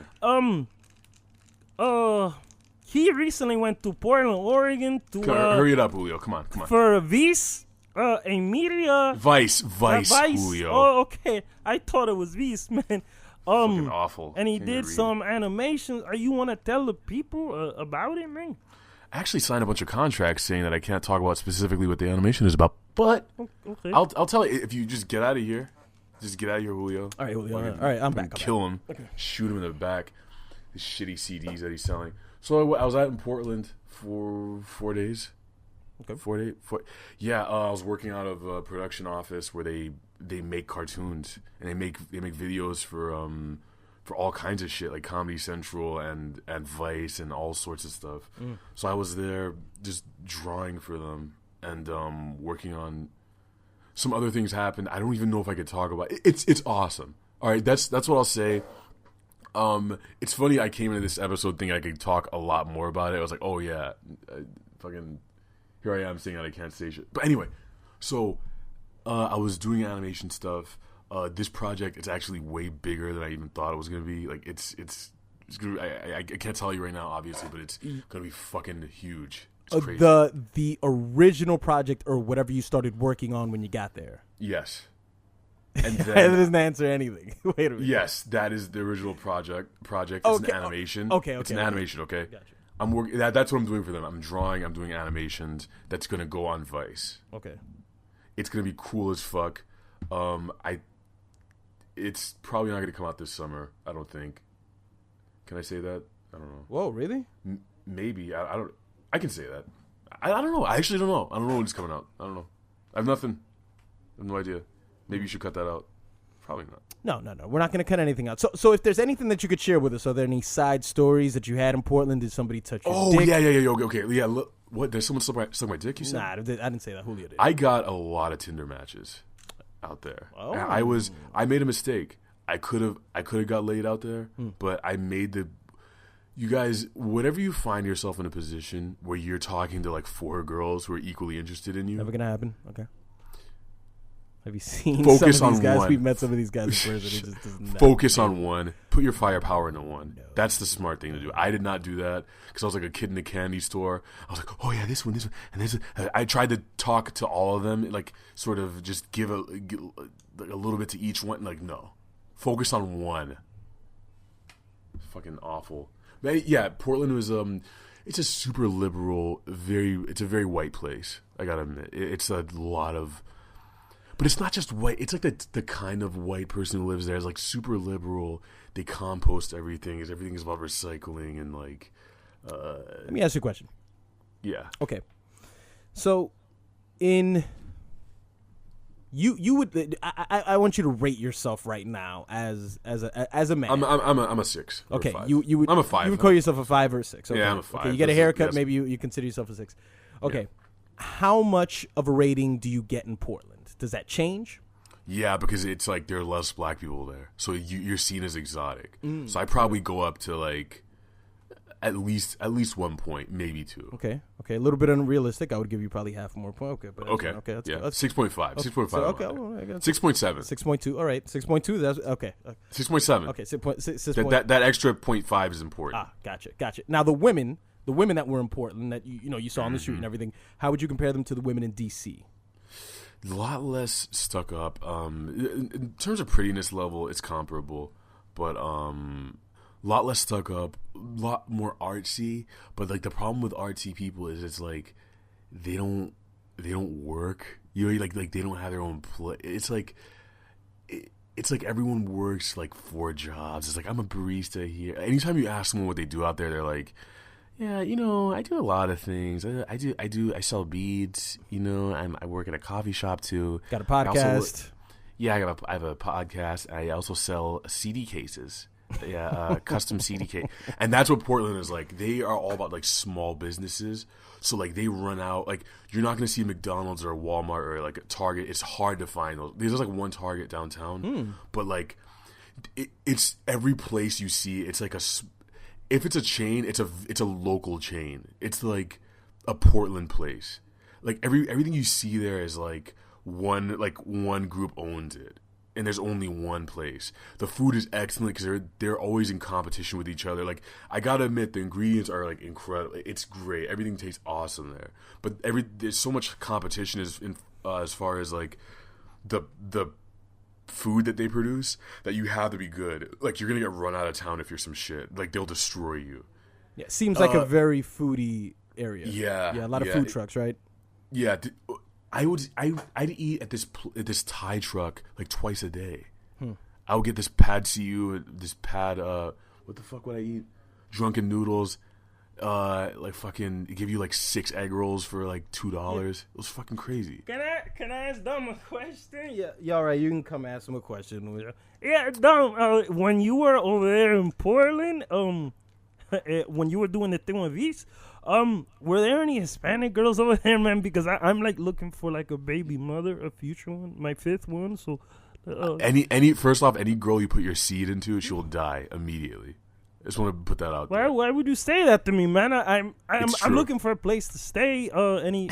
S1: He recently went to Portland, Oregon to
S4: hurry it up, Julio. Come on.
S1: for a V's a media
S4: Vice,
S1: Vice.
S4: Julio.
S1: Oh, okay. I thought it was Vice, man.
S4: Fucking awful.
S1: And he
S4: Can't
S1: did
S4: even read.
S1: some animations. You want to tell the people about it, man?
S4: I actually signed a bunch of contracts saying that I can't talk about specifically what the animation is about. But
S1: Okay.
S4: I'll tell you, if you just get out of here, Julio.
S3: All right, Julio.
S4: Fucking-
S3: All right, I'm back.
S4: Kill him. Shoot him in the back. His shitty CDs that he's selling. So I was out in Portland for 4 days.
S3: Okay.
S4: 4 days. Yeah, I was working out of a production office where they make cartoons and they make videos for all kinds of shit like Comedy Central and Vice and all sorts of stuff. So I was there just drawing for them and working on some other things happened. I don't even know if I could talk about it. It's awesome. All right, that's what I'll say. It's funny. I came into this episode thinking I could talk a lot more about it. I was like, oh yeah, fucking here I am saying that I can't say shit. But anyway, so I was doing animation stuff. This project, it's actually way bigger than I even thought it was gonna be. Like it's gonna. I can't tell you right now, obviously, but it's gonna be fucking huge. It's crazy.
S3: The original project or whatever you started working on when you got there.
S4: Yes. And
S3: That
S4: then
S3: doesn't answer anything. Wait a minute.
S4: yes, that is the original project. It's an animation. It's an animation. Okay.
S3: Gotcha.
S4: I'm working. That's what I'm doing for them. I'm drawing. I'm doing animations. That's gonna go on Vice.
S3: Okay.
S4: It's gonna be cool as fuck. It's probably not gonna come out this summer. I don't think. Can I say that? I don't know.
S3: Whoa, really?
S4: Maybe. I don't. I can say that. I don't know. I actually don't know. I don't know when it's coming out. I don't know. I have nothing. I have no idea. Maybe you should cut that out. Probably not.
S3: No. We're not going to cut anything out. So if there's anything that you could share with us, are there any side stories that you had in Portland? Did somebody touch your dick?
S4: Yeah. Okay. Yeah. Look, what? There's someone suck my dick. You said?
S3: Nah, I didn't say that. Julio did.
S4: I got a lot of Tinder matches out there.
S3: Oh.
S4: I made a mistake. I could have got laid out there, but I made you guys, whatever you find yourself in a position where you're talking to like 4 girls who are equally interested in you.
S3: Never going to happen. Okay. Have you seen
S4: Focus
S3: some of these
S4: on
S3: guys?
S4: one.
S3: We've met some of these guys in person. It just doesn't
S4: Focus on one. Put your firepower into one. No. That's the smart thing to do. I did not do that because I was like a kid in a candy store. I was like, oh yeah, this one, and this one. I tried to talk to all of them, like sort of just give a little bit to each one. Like no, focus on one. Fucking awful. But yeah, Portland was it's a super liberal, it's a very white place. I gotta admit, it's a lot of. But it's not just white. It's like the kind of white person who lives there is like super liberal. They compost everything. Everything is about recycling and like.
S3: Let me ask you a question.
S4: Yeah.
S3: Okay. So, you would I want you to rate yourself right now as a man.
S4: I'm a 6. Or
S3: okay.
S4: a 5.
S3: You would.
S4: I'm a 5.
S3: You would call yourself a 5 or a 6. Okay.
S4: Yeah, I'm a 5.
S3: Okay. You get a haircut.
S4: That's-
S3: Maybe you consider yourself a 6. Okay. Yeah. How much of a rating do you get in Portland? Does that change?
S4: Yeah, because it's like there are less black people there, so you're seen as exotic. So I probably go up to like at least 1 point, maybe 2.
S3: Okay. A little bit unrealistic. I would give you probably half more point. Okay. But
S4: Okay.
S3: That's
S4: yeah.
S3: good.
S4: 6.5. 6.5.
S3: So, okay. Well, I got
S4: 6.7.
S3: 6.2. All right. 6.2. That's okay.
S4: 6.7.
S3: Okay. 6.
S4: That extra 0.5 is important.
S3: Gotcha. Now the women that were in Portland that you saw on the street and everything, how would you compare them to the women in DC?
S4: A lot less stuck up. In terms of prettiness level, it's comparable, but a lot less stuck up, a lot more artsy. But like the problem with artsy people is it's like they don't work. Like they don't have their own play. It's like everyone works like 4 jobs. It's like I'm a barista here. Anytime you ask someone what they do out there, they're like, yeah, I do a lot of things. I sell beads, I work at a coffee shop too.
S3: Got a podcast.
S4: I have a podcast. I also sell CD cases. Yeah, custom CD case. And that's what Portland is like. They are all about like small businesses. So like they run out, like you're not going to see McDonald's or a Walmart or like a Target. It's hard to find those. There's like one Target downtown, but like it's every place you see, it's like if it's a chain, it's a local chain. It's like a Portland place. Like everything you see there is like one group owns it. and there's only one place. The food is excellent because they're always in competition with each other. Like, I gotta admit, the ingredients are like incredible. It's great. Everything tastes awesome there. But there's so much competition as far as like the food that they produce that you have to be good. Like, you're gonna get run out of town if you're some shit. Like, they'll destroy you.
S3: Yeah, seems like a very foodie area.
S4: Yeah,
S3: a lot of food trucks, right?
S4: Yeah, I'd eat at this Thai truck like twice a day. I would get this pad see-ew, this pad. What the fuck would I eat? Drunken noodles. Like fucking give you like 6 egg rolls for like $2. It was fucking crazy.
S1: Can I ask Dom a question?
S3: Yeah, all right. You can come ask him a question.
S1: Yeah, Dom. When you were over there in Portland, when you were doing the thing with these, were there any Hispanic girls over there, man? Because I'm like looking for like a baby mother, a future one, my 5th one. So,
S4: first off, any girl you put your seed into, she will die immediately. I just want to put that out there.
S1: Why would you say that to me, man? I'm
S4: true.
S1: looking for a place to stay. Any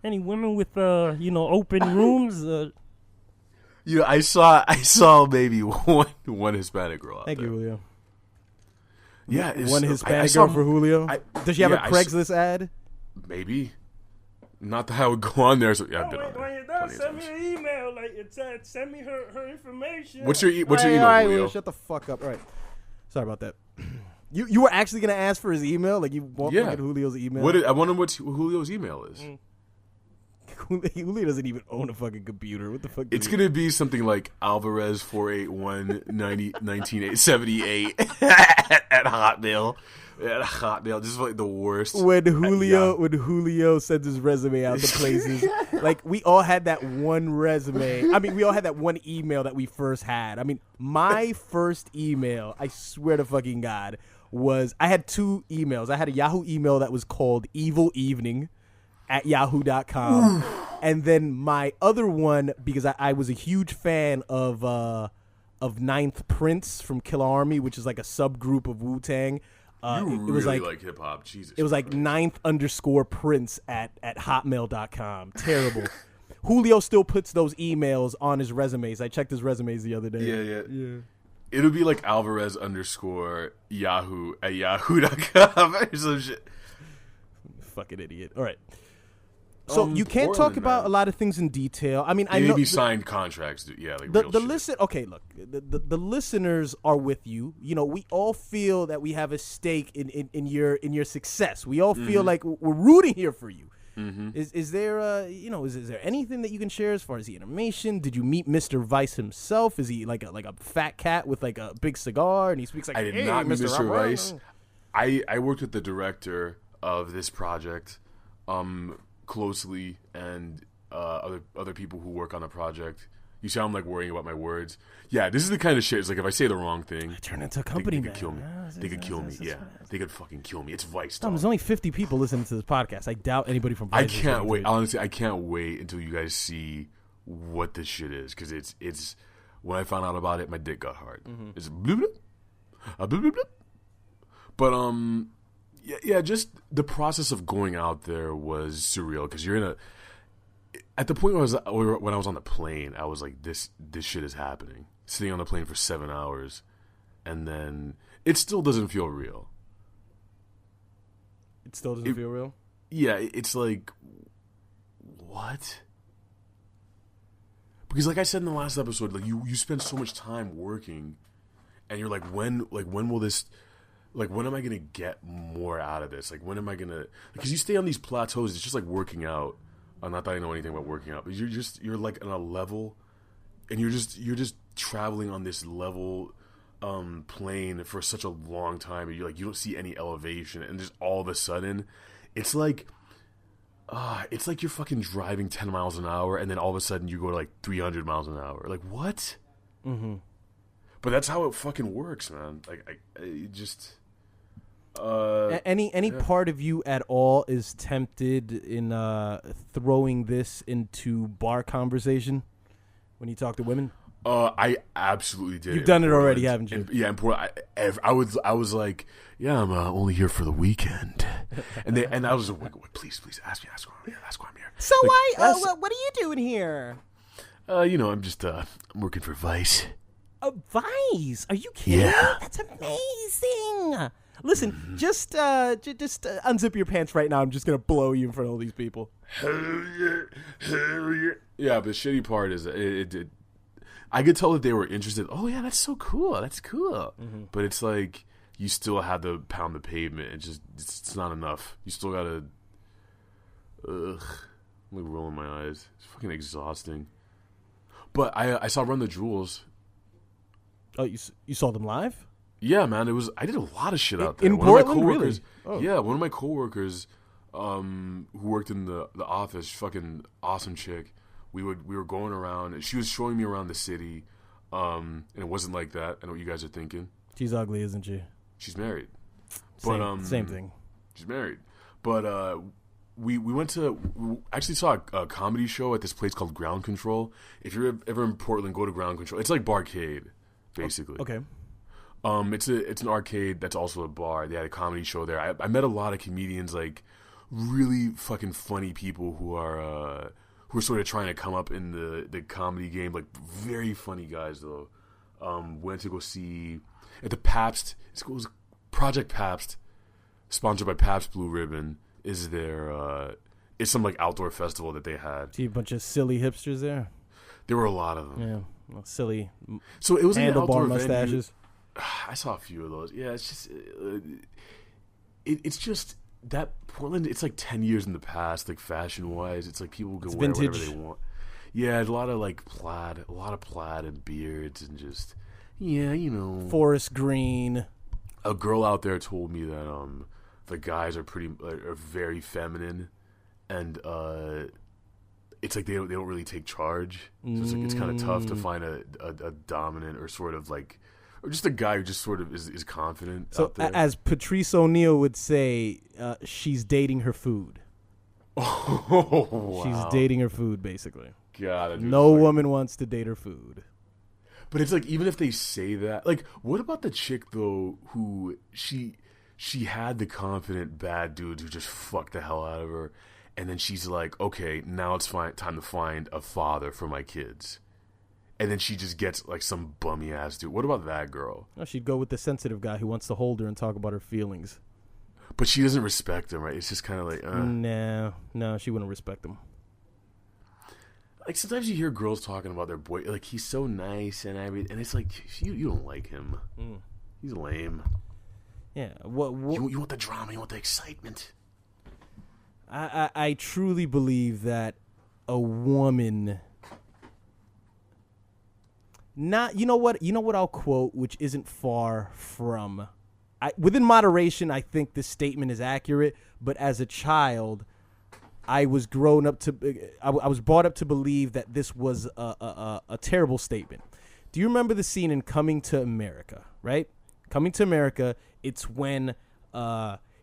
S1: women with open rooms?
S4: I saw maybe one Hispanic girl out
S3: Thank
S4: there.
S3: you, Julio.
S4: Yeah,
S3: one Hispanic girl for Julio. Does she have a Craigslist ad?
S4: Maybe. Not that I would go on there. So yeah, I've been on there.
S1: When you're done, send me an email. Like it said, send me her information.
S4: What's your email,
S3: All right,
S4: Julio?
S3: Julio, shut the fuck up. All right. Sorry about that. You were actually gonna ask for his email? Like you want fucking Julio's email?
S4: I wonder what Julio's email is.
S3: Julio doesn't even own a fucking computer. What the fuck?
S4: It's gonna be something like Alvarez 481-1978 at Hotmail. At Hotmail, this is like the worst.
S3: When Julio sends his resume out to places, like we all had that one resume. I mean, we all had that one email that we first had. I mean, my first email, I swear to fucking God, was I had 2 emails. I had a Yahoo email that was called evilevening@yahoo.com, and then my other one, because I was a huge fan of Ninth Prince from Killer Army, which is like a subgroup of Wu-Tang.
S4: It was like hip hop, Jesus.
S3: It was like 9th_Prince at hotmail.com. Terrible. Julio still puts those emails on his resumes. I checked his resumes the other day.
S4: Yeah. It'll be like Alvarez_Yahoo at yahoo.com or some shit.
S3: Fucking idiot. All right. So you can't talk about a lot of things in detail. I mean, I know
S4: maybe signed contracts. Yeah, like
S3: the listen. Okay, look, the listeners are with you. You know, we all feel that we have a stake in your success. We all feel like we're rooting here for you. Mm-hmm. Is there is there anything that you can share as far as the animation? Did you meet Mr. Vice himself? Is he like a fat cat with like a big cigar and he speaks like?
S4: I did not meet Mr. Vice. I worked with the director of this project. Closely, and other people who work on the project. You see how I'm like worrying about my words? Yeah, this is the kind of shit. It's like if I say the wrong thing,
S3: I turn into a company
S4: they could kill me. They could kill me. Yeah, they could fucking kill me. It's Vice.
S3: Tom, there's only 50 people listening to this podcast. I doubt anybody from Vice.
S4: I can't wait. Honestly, I can't wait until you guys see what this shit is, because it's when I found out about it, my dick got hard. Mm-hmm. It's bloop bloop, bloop bloop bloop. But Yeah, just the process of going out there was surreal, because you're at the point when I was on the plane, I was like, this shit is happening. Sitting on the plane for 7 hours, and then it still doesn't feel real.
S3: It still doesn't feel real?
S4: Yeah, it's like, what? Because like I said in the last episode, like you spend so much time working, and you're like, when will this... Like, when am I going to get more out of this? Like, when am I going to... Because you stay on these plateaus. It's just like working out. Not that I know anything about working out. But you're like on a level... And you're just traveling on this level plane for such a long time. And you don't see any elevation. And just all of a sudden... It's like you're fucking driving 10 miles an hour. And then all of a sudden you go to like 300 miles an hour. Like, what? Mm-hmm. But that's how it fucking works, man. Like, I just...
S3: Any part of you at all is tempted in throwing this into bar conversation when you talk to women?
S4: I absolutely did.
S3: You've done it already, haven't you?
S4: In Portland, I was like, yeah, I'm only here for the weekend, and I was like, please ask why I'm here.
S3: So what are you doing here?
S4: I'm just I'm working for Vice.
S3: Vice? Are you kidding me?
S4: Yeah.
S3: That's amazing. Listen, just unzip your pants right now. I'm just gonna blow you in front of all these people.
S4: Hell yeah. Yeah, but the shitty part is it I could tell that they were interested. Oh yeah, that's so cool. That's cool. Mm-hmm. But it's like you still have to pound the pavement. It's not enough. You still gotta. I'm like rolling my eyes. It's fucking exhausting. But I saw Run the Jewels.
S3: Oh, you saw them live?
S4: Yeah, man. I did a lot of shit out there.
S3: In Portland, really?
S4: Oh. Yeah, one of my coworkers, who worked in the office, fucking awesome chick. We were going around, and she was showing me around the city, and it wasn't like that. I know what you guys are thinking.
S3: She's ugly, isn't she?
S4: She's married.
S3: Same thing.
S4: She's married. But we actually saw a comedy show at this place called Ground Control. If you're ever in Portland, go to Ground Control. It's like Barcade, basically.
S3: Okay.
S4: It's an arcade that's also a bar. They had a comedy show there. I met a lot of comedians, like really fucking funny people who are sort of trying to come up in the comedy game. Like very funny guys though. Went to go see at the Pabst. It was Project Pabst, sponsored by Pabst Blue Ribbon. Is there? It's some like outdoor festival that they had.
S3: See a bunch of silly hipsters there.
S4: There were a lot of them.
S3: Yeah, well, silly.
S4: So it was an outdoor
S3: handlebar mustaches.
S4: I saw a few of those. Yeah, it's just it's just that Portland. It's like 10 years in the past, like fashion wise. It's like people can wear
S3: vintage.
S4: whatever they want. Yeah, a lot of like plaid, and beards, and just
S3: forest green.
S4: A girl out there told me that the guys are are very feminine, and it's like they don't really take charge. So it's kind of tough to find a dominant or sort of like. Or just a guy who just sort of is confident out there.
S3: As Patrice O'Neal would say, she's dating her food.
S4: Oh, wow.
S3: She's dating her food, basically.
S4: God,
S3: no woman wants to date her food.
S4: But it's like, even if they say that, like, what about the chick, though, who she had the confident bad dude who just fucked the hell out of her, and then she's like, okay, now it's time to find a father for my kids. And then she just gets like some bummy ass dude. What about that girl?
S3: Oh, she'd go with the sensitive guy who wants to hold her and talk about her feelings.
S4: But she doesn't respect him, right? It's just kind of like,
S3: No, she wouldn't respect him.
S4: Like sometimes you hear girls talking about their boy, like he's so nice and everything, and it's like you don't like him. He's lame.
S3: Yeah.
S4: You want the drama? You want the excitement?
S3: I truly believe that a woman. You know what I'll quote, which isn't far from, within moderation, I think this statement is accurate. But as a child, I was brought up to believe that this was a terrible statement. Do you remember the scene in Coming to America? Right, Coming to America. It's when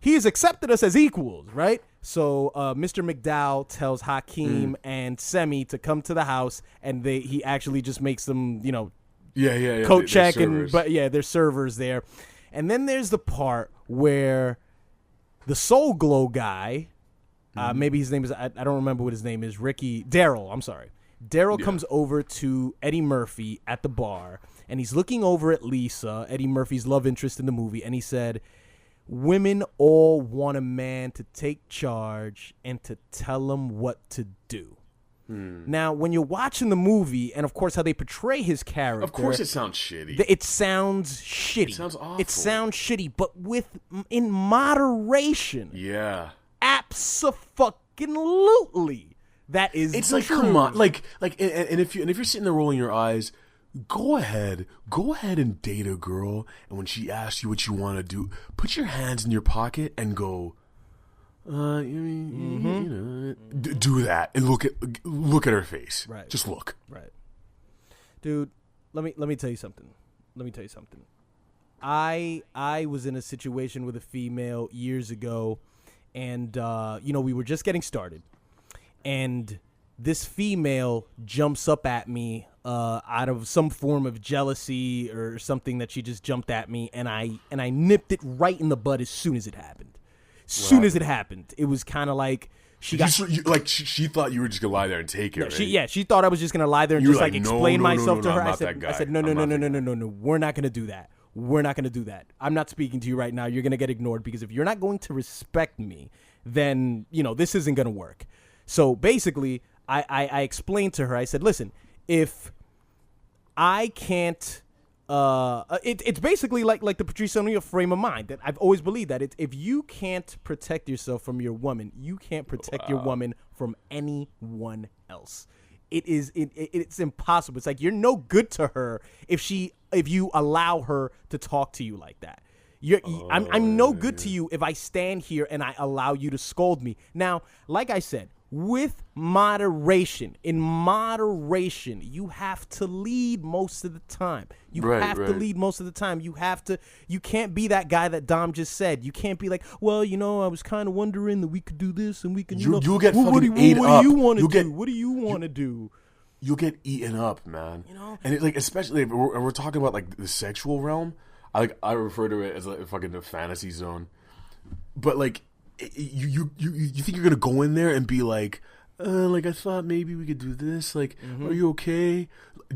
S3: he has accepted us as equals, right? So Mr. McDowell tells Hakeem and Semi to come to the house, and he actually just makes them, coat check, they're servers there. And then there's the part where the Soul Glow guy, maybe his name is, I don't remember what his name is, Daryl, I'm sorry. Daryl comes over to Eddie Murphy at the bar, and he's looking over at Lisa, Eddie Murphy's love interest in the movie, and he said, women all want a man to take charge and to tell them what to do. Now, when you're watching the movie, and of course how they portray his character...
S4: Of course it sounds shitty.
S3: It sounds shitty.
S4: It sounds awful.
S3: It sounds shitty, but in moderation.
S4: Yeah.
S3: Abso-fucking-lutely. That is
S4: It's like, come on. Like, and if you're sitting there rolling your eyes... Go ahead and date a girl, and when she asks you what you want to do, put your hands in your pocket and go, do that, and look at her face.
S3: Right.
S4: Just look.
S3: Right. Dude, let me tell you something. I was in a situation with a female years ago, and we were just getting started, and this female jumps up at me out of some form of jealousy or something that she just jumped at me, and I nipped it right in the bud as soon as it happened. As it happened, it was kind of like She got
S4: she thought you were just gonna lie there and take it. Right?
S3: She thought I was just gonna lie there and
S4: You were
S3: just like
S4: like,
S3: explain myself to her.
S4: I'm
S3: I
S4: not
S3: said,
S4: that guy.
S3: I said, no, we're not gonna do that. We're not gonna do that. I'm not speaking to you right now. You're gonna get ignored because if you're not going to respect me, then this isn't gonna work. So basically, I explained to her. I said, listen, if I can't. It's basically like the Patrice O'Neal frame of mind that I've always believed that if you can't protect yourself from your woman, you can't protect your woman from anyone else. It's impossible. It's like you're no good to her if you allow her to talk to you like that. I'm no good to you if I stand here and I allow you to scold me. Now, like I said, with moderation, in moderation, you have to lead most of the time. You have to lead most of the time. You can't be that guy that Dom just said. You can't be like, well, I was kind of wondering that we could do this and we can,
S4: you'll get fucking ate up.
S3: What do you want to do? What do you want to do?
S4: You'll get eaten up, man. And especially if we're talking about like the sexual realm, I refer to it as like fucking the fantasy zone. But like, you think you're gonna go in there and be like I thought maybe we could do this. Like, are you okay?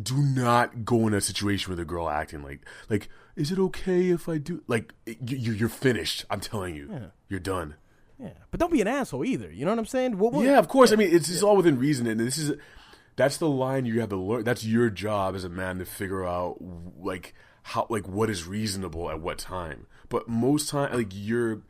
S4: Do not go in a situation with a girl acting like, is it okay if I do? Like, you're finished. I'm telling you, you're done.
S3: Yeah, but don't be an asshole either. You know what I'm saying?
S4: Yeah, of course. I mean, it's all within reason, and that's the line you have to learn. That's your job as a man to figure out what is reasonable at what time. But most time, like you're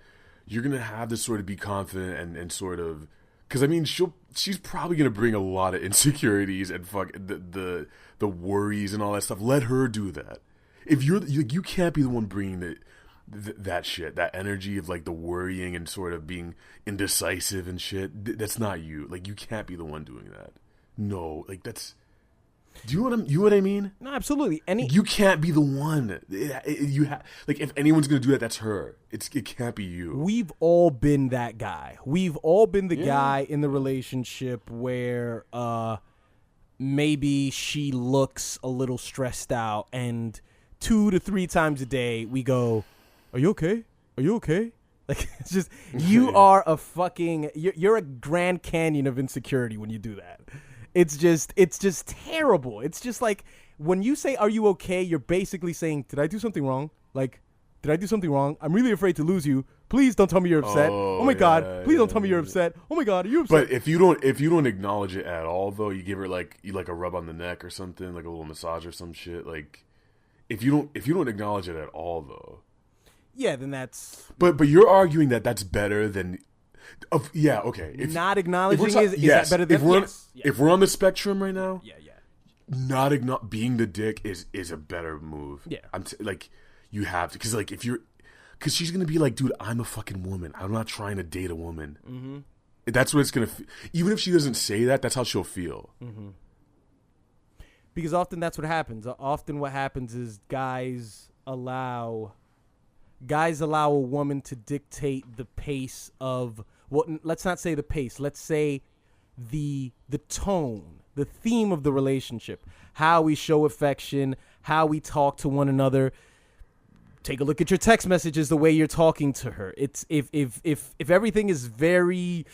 S4: gonna have to sort of be confident and sort of, because I mean she's probably gonna bring a lot of insecurities and the worries and all that stuff. Let her do that. If you can't be the one bringing that shit, that energy of like the worrying and sort of being indecisive and shit. That's not you. Like, you can't be the one doing that. No, like that's. Do you know what I mean?
S3: No, absolutely.
S4: You can't be the one. If anyone's gonna do that, that's her. It can't be you.
S3: We've all been that guy. We've all been the guy in the relationship where maybe she looks a little stressed out, and 2 to 3 times a day we go, "Are you okay? Are you okay?" Like, it's just you are a fucking you're a Grand Canyon of insecurity when you do that. It's just terrible. It's just like when you say, "Are you okay?" You're basically saying, "Did I do something wrong? Like, did I do something wrong? I'm really afraid to lose you. Please don't tell me you're upset. Oh my God, please don't tell me you're upset. Oh my God, are you upset?"
S4: But if you don't acknowledge it at all, though, you give her like a rub on the neck or something, like a little massage or some shit. Like, if you don't acknowledge it at all, though,
S3: yeah, then that's.
S4: But you're arguing that that's better than. Okay.
S3: Not acknowledging is that better than
S4: if we're on the spectrum right now?
S3: Yeah.
S4: Being the dick is a better move.
S3: Yeah.
S4: You have to, because she's gonna be like, dude, I'm a fucking woman. I'm not trying to date a woman. Mm-hmm. That's what it's gonna. Even if she doesn't say that, that's how she'll feel.
S3: Mm-hmm. Because often that's what happens. Often what happens is guys allow a woman to dictate the pace of. Well, let's not say the pace. Let's say the tone, the theme of the relationship, how we show affection, how we talk to one another. Take a look at your text messages, the way you're talking to her. It's if everything is very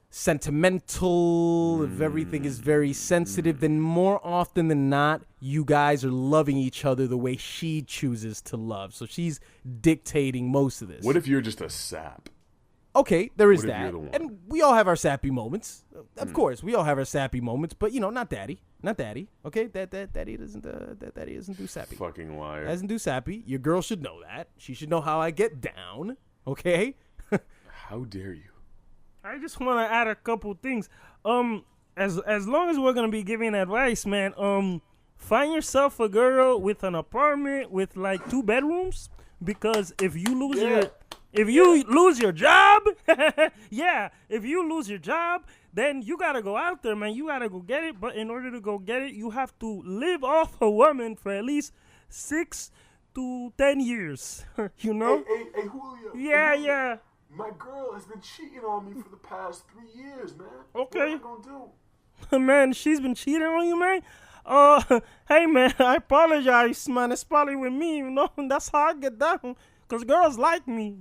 S3: sentimental, if everything is very sensitive, then more often than not, you guys are loving each other the way she chooses to love. So she's dictating most of this.
S4: What if you're just a sap?
S3: Okay, there is that. And we all have our sappy moments. Of course, we all have our sappy moments, but not daddy. Not daddy. Okay? Daddy doesn't do sappy.
S4: Fucking liar.
S3: Doesn't do sappy. Your girl should know that. She should know how I get down. Okay?
S4: How dare you?
S1: I just want to add a couple things. As long as we're gonna be giving advice, man, find yourself a girl with an apartment with like 2 bedrooms, because if you lose your job, if you lose your job, then you gotta go out there, man. You gotta go get it. But in order to go get it, you have to live off a woman for at least 6 to 10 years. You know?
S2: Hey, Julio.
S1: Yeah.
S2: My girl has been cheating on me for the past 3 years, man.
S1: Okay.
S2: What am I gonna do?
S1: Man, she's been cheating on you, man? Hey, man, I apologize, man. It's probably with me, That's how I get down. Because girls like me,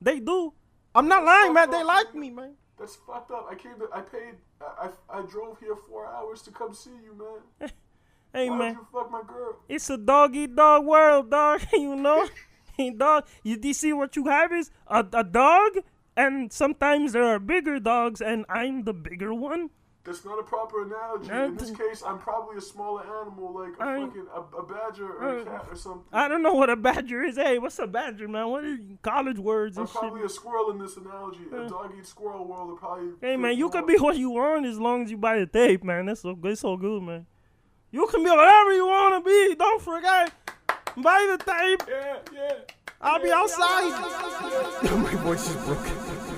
S1: They do. I'm not lying, man. They like me, man.
S2: That's fucked up. I drove here 4 hours to come see you, man.
S1: Hey,
S2: Why'd
S1: man.
S2: you fuck my girl?
S1: It's a dog-eat-dog world, dog. You know? Hey, dog, you see what you have is a dog, and sometimes there are bigger dogs, and I'm the bigger one.
S2: That's not a proper analogy. In this case, I'm probably a smaller animal, like a badger or a cat or something.
S1: I don't know what a badger is. Hey, what's a badger, man? What are college words and
S2: I'm probably
S1: shit?
S2: a squirrel in this analogy. A dog-eat-squirrel world would probably...
S1: Hey, man, you can be what you want as long as you buy the tape, man. It's so good, man. You can be whatever you want to be. Don't forget. Buy the tape.
S2: Yeah.
S1: I'll be outside.
S3: My voice is broken.